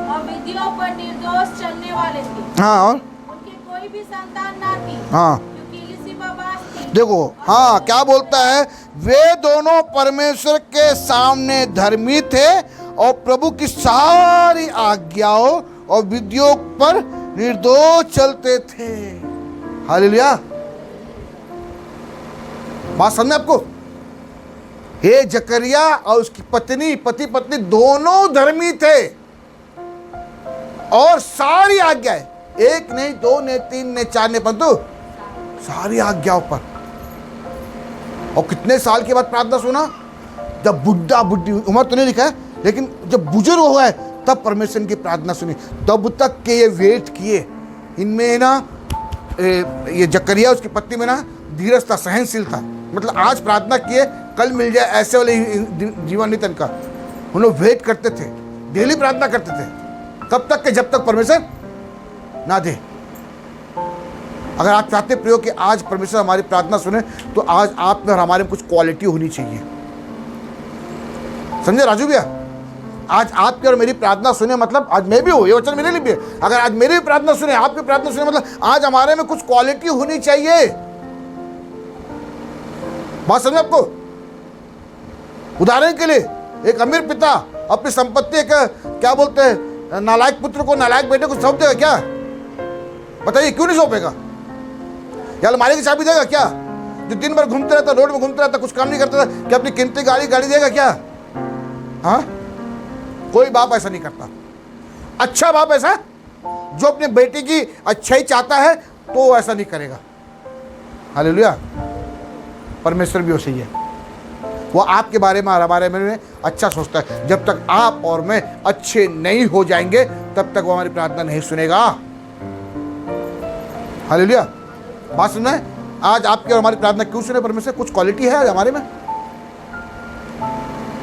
और विधियों पर निर्दोष चलने वाले थे। हाँ और उनकी कोई भी संतान ना थी, हाँ क्योंकि इलिशिबा बास थी। देखो, हाँ क्या बोलता है, वे दोनों परमेश्वर के सामने धर्मी थे और प्रभु की सारी आज्ञाओं और विधियों पर निर्दोष चलते थे। हालेलुया, बात समझ में आपको? हे जकरिया और उसकी पत्नी, पति पत्नी दोनों धर्मी थे और सारी आज्ञाएं, एक नहीं, 2 नहीं, 3 नहीं, 4 नहीं, परंतु सारी आज्ञाओं पर। और कितने साल के बाद प्रार्थना सुना? जब बुढ़ा बुढ़ी, उम्र तो नहीं लिखा है, लेकिन जब बुजुर्ग हो गए तब परमेश्वर की प्रार्थना सुनी। तब तक के ये वेट किए। इनमें ना ये जकरिया उसकी पत्नी में ना धीरज था, सहनशील था। मतलब आज प्रार्थना किए कल मिल जाए ऐसे वाले जीवन नहीं तनका। उन लोग वेट करते थे, डेली प्रार्थना करते थे, कब तक के जब तक परमेश्वर ना दे। अगर आप चाहते प्रियो कि आज परमेश्वर हमारी प्रार्थना सुने, तो आज आप में और हमारे में कुछ क्वालिटी होनी चाहिए। समझे राजू भैया? आज आपकी और मेरी प्रार्थना सुने मतलब आज मैं भी हूँ, ये वचन मेरे लिए भी है। अगर आज मेरी भी प्रार्थना सुने, आपकी प्रार्थना सुने, मतलब आज हमारे में कुछ क्वालिटी होनी चाहिए। बात समझे आपको? उदाहरण के लिए एक अमीर पिता अपनी संपत्ति एक क्या बोलते हैं नालायक पुत्र को, नालायक बेटे को सौंप देगा क्या? बताइए, क्यों नहीं सौंपेगा? या अलमारी की चाबी देगा क्या? जो दिन भर घूमते रहता, रोड में घूमते रहता, कुछ काम नहीं करता था, क्या अपनी कीमती गाड़ी देगा क्या? हाँ, कोई बाप ऐसा नहीं करता। अच्छा बाप ऐसा जो अपने बेटे की अच्छाई चाहता है तो ऐसा नहीं करेगा। हालेलुया, परमेश्वर भी वैसे ही है। वो आपके बारे में और हमारे में अच्छा सोचता है। जब तक आप और मैं अच्छे नहीं हो जाएंगे तब तक वो हमारी प्रार्थना नहीं सुनेगा। हालेलुया, बात सुनना है? आज आपकी और हमारी प्रार्थना क्यों सुने परमेश्वर? कुछ क्वालिटी है आज हमारे में,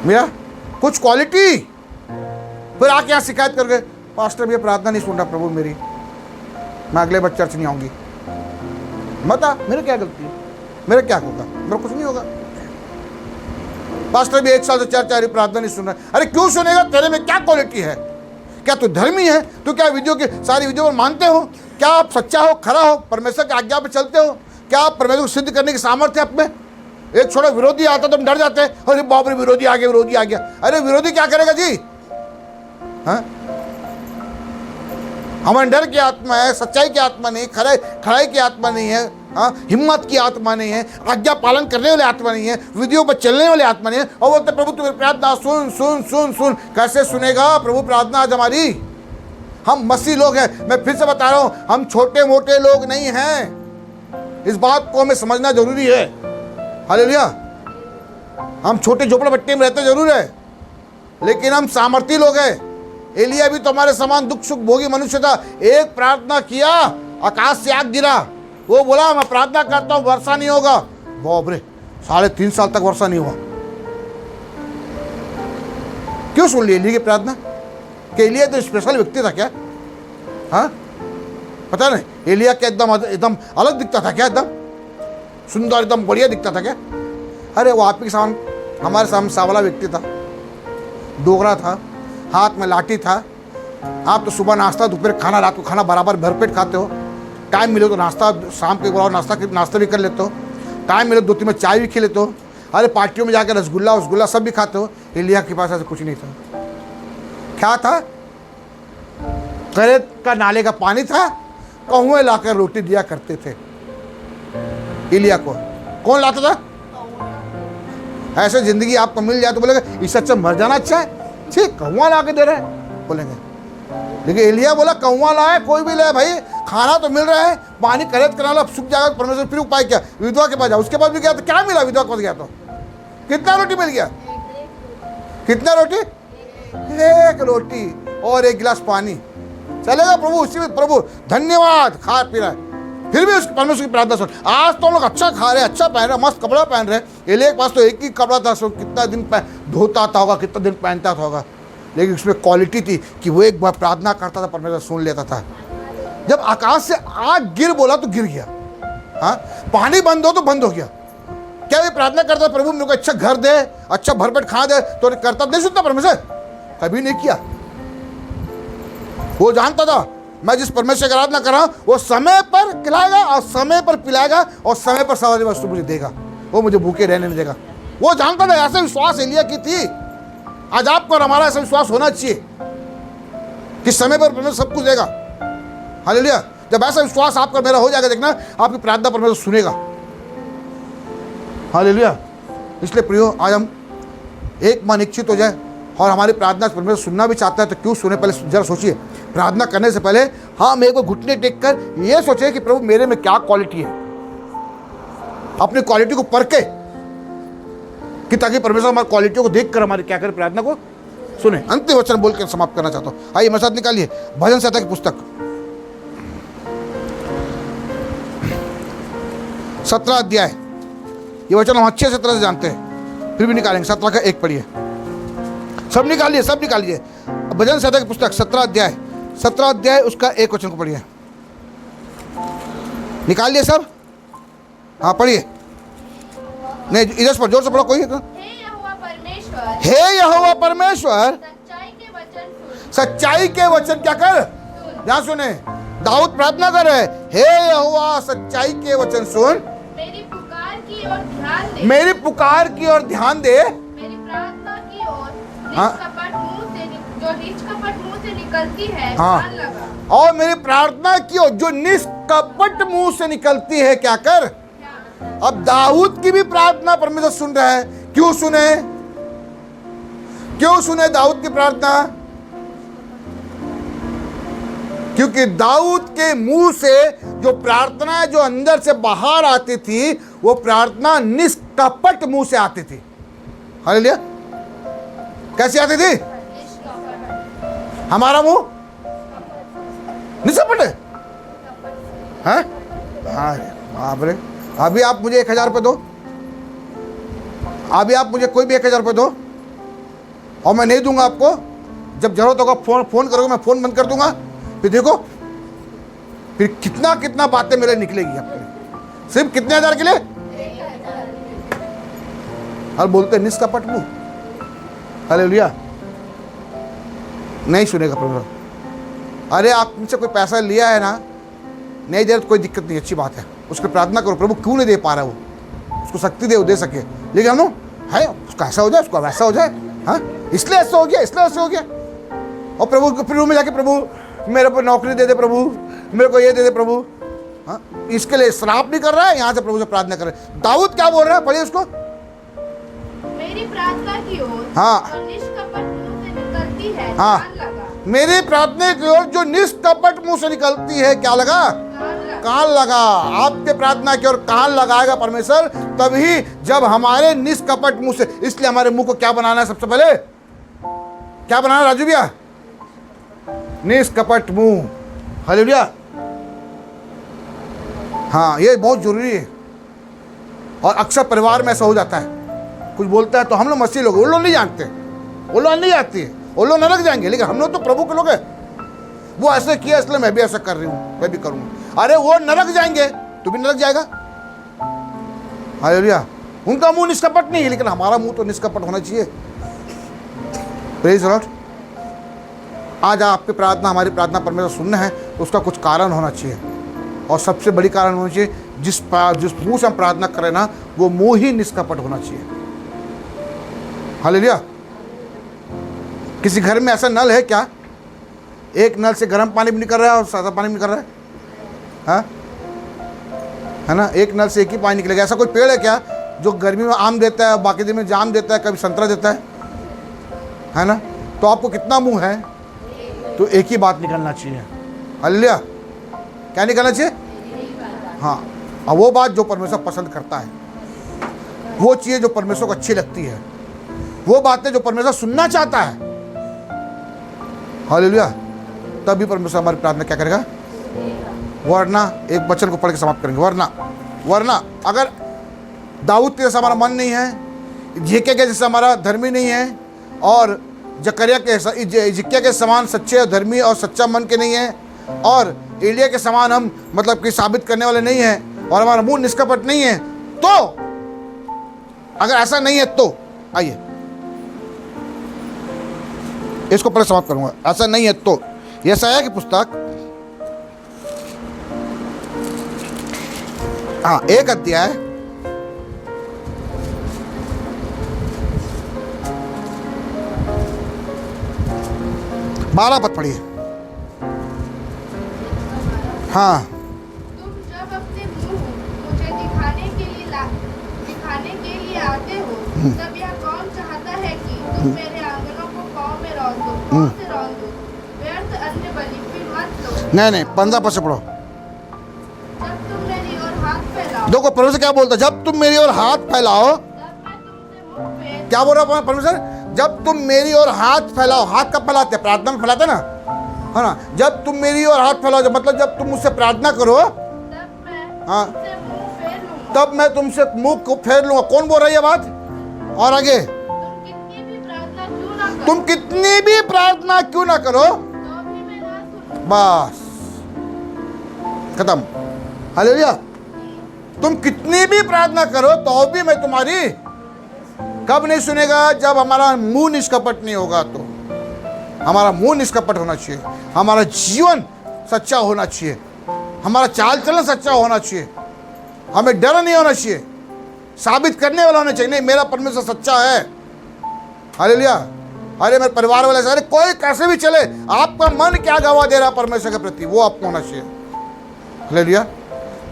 मेरा कुछ क्वालिटी। फिर आके यहाँ शिकायत कर गए, पास्टर भी प्रार्थना नहीं सुन रहा प्रभु मेरी, मैं अगले बार चर्च नहीं आऊंगी। बता मेरे क्या गलती है, मेरा क्या होगा? मेरा कुछ नहीं होगा। पास्टर भी 1 साल से चर्च आ रही, प्रार्थना नहीं सुन रहा। अरे क्यों सुनेगा? तेरे में क्या क्वालिटी है? क्या तू धर्मी है? तू क्या वीडियो के सारी वीडियो पर मानते हो? क्या आप सच्चा हो, खरा हो, परमेश्वर की आज्ञा पे चलते हो? क्या आप परमेश्वर को सिद्ध करने की सामर्थ्य आप में? एक छोटा विरोधी आता तो हम डर जाते हैं, अरे बाप रे विरोधी आ गया, विरोधी आ गया। अरे विरोधी क्या करेगा जी? हाँ, हमारे डर की आत्मा है, सच्चाई की आत्मा नहीं, खराई की आत्मा नहीं है, हाँ, हिम्मत की आत्मा नहीं है, आज्ञा पालन करने वाली आत्मा नहीं है, विधियों पर चलने वाली आत्मा नहीं है। और बोलते प्रभु तुम्हें प्रार्थना सुन सुन सुन सुन। कैसे सुनेगा प्रभु प्रार्थना आज हमारी? हम मसीह लोग हैं। मैं फिर से बता रहा हूं, हम छोटे मोटे लोग नहीं हैं। इस बात को हमें समझना जरूरी है। हालेलुया, हम छोटे झोपड़पट्टी में रहते जरूर है, लेकिन हम सामर्थी लोग हैं। एलिया भी तुम्हारे समान दुख सुख भोगी मनुष्य था। एक प्रार्थना किया, आकाश से आग गिरा। वो बोला मैं प्रार्थना करता हूं, वर्षा नहीं होगा। बाप रे, 3.5 साल तक वर्षा नहीं हुआ। क्यों सुन ली एलिया की प्रार्थना? कि एलिया तो स्पेशल व्यक्ति था क्या? हाँ, पता नहीं एलिया क्या एकदम अलग दिखता था क्या? एकदम सुंदर, एकदम बढ़िया दिखता था क्या? अरे वो आप ही के सामने, हमारे सामने सावला व्यक्ति था, डोगरा था, हाथ में लाठी था। आप तो सुबह नाश्ता, दोपहर खाना, रात को खाना बराबर भरपेट खाते हो। टाइम मिले तो नाश्ता, शाम के बाद नाश्ता भी कर लेते हो। टाइम मिले 2-3 में चाय भी खी लेते हो। अरे पार्टियों में जाकर रसगुल्ला सब भी खाते हो। एलिया के पास ऐसा कुछ नहीं था। क्या था? करेत का नाले का पानी था, कौवे लाकर रोटी दिया करते थे एलिया को। कौन लाता था? ऐसे जिंदगी आपको मिल जाए तो बोलेगा इससे अच्छा मर जाना अच्छा है, ठीक कौवा ला के दे रहे हैं बोलेंगे। लेकिन एलिया बोला कौवा लाए कोई भी लाए भाई, खाना तो मिल रहा है, पानी खरीद कर ला, सूख जाएगा। परमेश्वर फिर उपाय किया, विधवा के पास जाओ। उसके पास भी गया तो क्या मिला? विधवा के पास गया तो कितना रोटी मिल गया? कितना रोटी? एक रोटी और एक गिलास पानी। चलेगा प्रभु, उसी में प्रभु धन्यवाद, खा पी रहा है। फिर भी उसके परमेश्वर की प्रार्थना सुन। आज तो हम लोग अच्छा खा रहे, अच्छा पहन रहे, मस्त कपड़ा पहन रहे। एलिया के पास तो एक ही कपड़ा था, सो कितना दिन धोता था होगा, कितना दिन पहनता था होगा, लेकिन उसमें क्वालिटी थी कि वो एक बार प्रार्थना करता था, परमेश्वर सुन लेता था। जब आकाश से आग गिर बोला तो गिर गया, हाँ पानी बंद हो तो बंद हो गया। क्या ये प्रार्थना करता प्रभु मेरे को अच्छा घर दे, अच्छा भरपेट खा दे, तो करता नहीं सुनता परमेश्वर? कभी नहीं किया। वो जानता था मैं जिस परमेश्वर की आराधना कर रहा हूं वो समय पर खिलाएगा और समय पर पिलाएगा और समय पर सारी वस्तु मुझे देगा, वो मुझे भूखे रहने नहीं देगा। वो जानता था। ऐसा विश्वास एलिया की थी। आज आपको और हमारा ऐसा विश्वास होना चाहिए कि समय पर परमेश्वर सब कुछ देगा। हालेलुया। जब ऐसा विश्वास आपका मेरा हो जाएगा, देखना आपकी प्रार्थना परमेश्वर सुनेगा। हालेलुया। इसलिए प्रियो, आज हम एक मन इच्छित हो जाए और हमारी प्रार्थना परमेश्वर सुनना भी चाहता है तो क्यों सुने? पहले जरा सोचिए, प्रार्थना करने से पहले हम एक बार घुटने टेक कर ये सोचिए कि प्रभु मेरे में क्या क्वालिटी है, अपनी क्वालिटी को परखे कि ताकि परमेश्वर हमारी क्वालिटी को देखकर हमारी क्या करे, प्रार्थना को सुने। अंतिम वचन बोल के समाप्त करना चाहता हूं। आइए मेरे साथ निकालिए भजन संहिता की पुस्तक 17 अध्याय। ये वचन हम अच्छे से तरह से जानते हैं, फिर भी निकालेंगे। 17 का 1 पढ़िए, सब निकालिए, सब निकालिए। भजन संहिता की पुस्तक 17 अध्याय उसका 1 वचन को पढ़िए। निकालिए सब, हाँ पढ़िए। नहीं इधर से जोर से पढ़ो कोई। हे यहोवा परमेश्वर, हे यहोवा परमेश्वर, सच्चाई के वचन सुन। सच्चाई के वचन क्या कर? ध्यान सुने, दाऊद प्रार्थना कर रहे, हे यहोवा सच्चाई के वचन सुन, मेरी पुकार की ओर ध्यान दे, मेरी पुकार की ओर ध्यान दे, मेरी प्रार्थना की ओर हाँ। जो निष्कपट मुंह से निकलती है, हाँ। कान लगा। और मेरी प्रार्थना की ओर जो निष्कपट मुंह से निकलती है क्या कर? अब दाऊद की भी प्रार्थना परमेश्वर सुन रहा है। क्यों सुने? क्यों सुने दाऊद की प्रार्थना? क्योंकि दाऊद के मुंह से जो प्रार्थना जो अंदर से बाहर आती थी वो प्रार्थना निष्कपट मुंह से आती थी। हालेलुया। कैसी आती थी? हमारा मुंह निष्कपट है, हैं? बाप रे। अभी आप मुझे 1000 रुपये दो, अभी आप मुझे कोई भी 1000 रुपये दो और मैं नहीं दूंगा आपको। जब जरूरत होगा फोन करोगे, मैं फोन बंद कर दूंगा। फिर देखो फिर कितना कितना बातें मेरे निकलेगी आपके लिए, सिर्फ कितने 1000 के लिए। और बोलते हैं निष्कपट मुंह। हालेलुया। नहीं सुनेगा प्रभु। अरे आप मुझसे कोई पैसा लिया है ना, नहीं दे तो कोई दिक्कत नहीं, अच्छी बात है, उसकी प्रार्थना करो। प्रभु क्यों नहीं दे पा रहा वो, उसको शक्ति दे, वो दे सके। लेकिन हम है उसका ऐसा हो जाए, उसका वैसा हो जाए, हाँ इसलिए ऐसा हो गया, इसलिए ऐसा हो गया। और प्रभु के प्रभु में जाके प्रभु मेरे को नौकरी दे दे, प्रभु मेरे को ये दे दे प्रभु, हाँ इसके लिए श्राप नहीं कर रहा है, यहाँ से प्रभु से प्रार्थना कर रहे हैं। दाऊद क्या बोल रहा है, पढ़िए उसको। मेरी प्रार्थना की ओर हाँ। जो निष्कपट मुंह से निकलती है, हाँ। कान लगा। मेरी प्रार्थना की ओर जो निष्कपट मुंह से निकलती है क्या लगा? कान लगा। आपके प्रार्थना की ओर कान लगाएगा परमेश्वर तभी जब हमारे निष्कपट मुंह से। इसलिए हमारे मुंह को क्या बनाना है? सबसे पहले क्या बनाना है राजू भैया? निष्कपट मुंह। हालेलुया। हाँ ये बहुत जरूरी है। और अक्सर परिवार में ऐसा हो जाता है, कुछ बोलता है तो हम लोग मसीह लोग, वो लोग नहीं जानते, वो लोग नहीं आती है, वो लोग नरक जाएंगे। लेकिन हम लोग तो प्रभु के लोग हैं। वो ऐसे किया इसलिए मैं भी ऐसा कर रही हूँ, मैं भी करूँगा। अरे वो नरक जाएंगे, तू भी नरक जाएगा। हालेलुया। उनका मुंह निष्कपट नहीं है, लेकिन हमारा मुंह तो निष्कपट होना चाहिए। Praise the Lord. आज आपकी प्रार्थना, हमारी प्रार्थना परमेश्वर सुनना है तो उसका कुछ कारण होना चाहिए, और सबसे बड़ी कारण होना चाहिए जिस मुंह से हम प्रार्थना करें ना, वो मुंह ही निष्कपट होना चाहिए। हालेलुया। किसी घर में ऐसा नल है क्या, एक नल से गर्म पानी भी निकल रहा है और सादा पानी भी निकल रहा है? हाँ, है ना, एक नल से एक ही पानी निकलेगा। ऐसा कोई पेड़ है क्या जो गर्मी में आम देता है, बाकी दिन में जाम देता है, कभी संतरा देता है ना? तो आपको कितना मुंह है, तो एक ही बात निकलना चाहिए। हालेलुया। क्या निकलना चाहिए? हाँ, और वो बात जो परमेश्वर पसंद करता है, वो चीज़ें जो परमेश्वर को अच्छी लगती है, वो बातें जो परमेश्वर सुनना चाहता है। हालेलुया। तभी परमेश्वर हमारी प्रार्थना क्या करेगा? वरना, एक वचन को पढ़ के समाप्त करेंगे। वरना अगर दाऊद के जैसा हमारा मन नहीं है, झिकिया के जैसा हमारा धर्मी नहीं है, और झिकिया के समान सच्चे और धर्मी और सच्चा मन के नहीं है, और एलिया के समान हम मतलब कि साबित करने वाले नहीं हैं, और हमारा मुंह निष्कपट नहीं है, तो अगर ऐसा नहीं है तो आइए इसको पहले समाप्त करूंगा। ऐसा नहीं है तो यशायाह की पुस्तक, हाँ, 1 अध्याय 12 पद पढ़िए। हाँ, तुम जब अपने मुंह मुझे दिखाने के लिए आते हो, तब यह कौन चाहता है कि तुम मेरे आंगनों को पाँव में रौंद दो, पाँव से रौंद दो। व्यर्थ अन्य बलि फिर मत लो। नहीं 15 पद से पढ़ो। जब तुम मेरी ओर हाथ फैलाओ, देखो परमेश्वर क्या बोलता है, जब तुम मेरी ओर हाथ फैलाओ, तब मैं तुमसे मुंह फेर, क्या बोल रहा है परमेश्वर? जब तुम मेरी ओर हाथ फैलाओ। हाथ कब फैलाते हैं? प्रार्थना में फैलाते हैं ना, है ना? जब तुम मेरी ओर हाथ फैलाओ, जब मतलब जब तुम मुझसे प्रार्थना करो, तब मैं हाँ, तुमसे मुंह फेर लूंगा। तब मैं तुमसे मुंह को फेर लूंगा। कौन बोल रही है बात? और आगे, तुम कितनी भी प्रार्थना क्यों तुम कितनी भी प्रार्थना क्यों ना करो, ना करो, तो भी मैं ना सुनूंगा। बस खत्म। हालेलुया। तुम कितनी भी प्रार्थना करो तो भी मैं तुम्हारी कब नहीं सुनेगा? जब हमारा मुंह निष्कपट नहीं होगा। तो हमारा मुंह निष्कपट होना चाहिए, हमारा जीवन सच्चा होना चाहिए, हमारा चाल चलन सच्चा होना चाहिए, हमें डर नहीं होना चाहिए, साबित करने वाला होना चाहिए। नहीं, मेरा परमेश्वर सच्चा है। हालेलुया। अरे मेरे परिवार वाले सारे, कोई कैसे भी चले, आपका मन क्या गवाह दे रहा परमेश्वर के प्रति, वो आपको होना चाहिए। हालेलुया।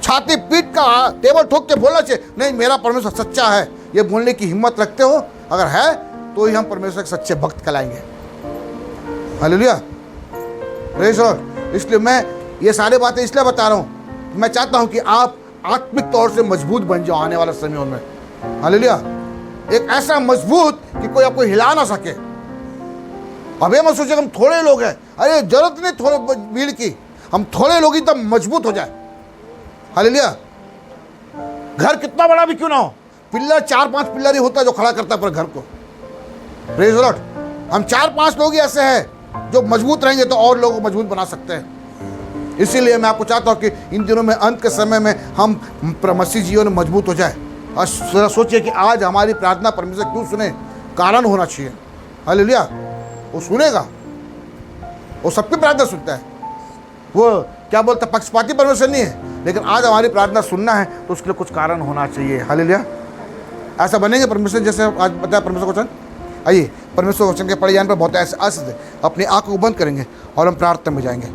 छाती पीट का टेबल ठोक के बोलना चाहिए, नहीं मेरा परमेश्वर सच्चा है। ये बोलने की हिम्मत रखते हो, अगर है तो ही हम परमेश्वर के सच्चे भक्त कहलाएंगे। हालेलुया। Praise Lord. इसलिए मैं ये सारी बातें इसलिए बता रहा हूँ, मैं चाहता हूँ कि आप आत्मिक तौर से मजबूत बन जाओ आने वाले समयों में। हालेलुया। एक ऐसा मजबूत कि कोई आपको हिला ना सके। अब ये मत सोचिए हम थोड़े लोग हैं, अरे जरूरत नहीं थोड़े भीड़ की, हम थोड़े लोग ही तब मजबूत हो जाए। हालेलुया। घर कितना बड़ा भी क्यों ना हो, पिल्लर 4-5 पिल्लर ही होता है जो खड़ा करता है पूरे घर को। Praise the Lord. हम 4-5 लोग ही ऐसे हैं जो मजबूत रहेंगे तो और लोगों को मजबूत बना सकते हैं। इसीलिए मैं आपको चाहता हूँ कि इन दिनों में, अंत के समय में, हम मसीह जीवन में मजबूत हो जाए। और सोचिए कि आज हमारी प्रार्थना परमेश्वर क्यों सुने, कारण होना चाहिए। हालेलुया। वो सुनेगा, वो सबकी प्रार्थना सुनता है। वो क्या बोलता है, पक्षपाती परमेश्वर नहीं है, लेकिन आज हमारी प्रार्थना सुनना है तो उसके लिए कुछ कारण होना चाहिए। हालेलुया। ऐसा बनेंगे परमेश्वर जैसे आज बताया परमेश्वर वचन। आइए परमेश्वर वचन के पढ़े जाने पर बहुत ऐसे अपनी आंखों को बंद करेंगे और हम प्रार्थना में जाएंगे।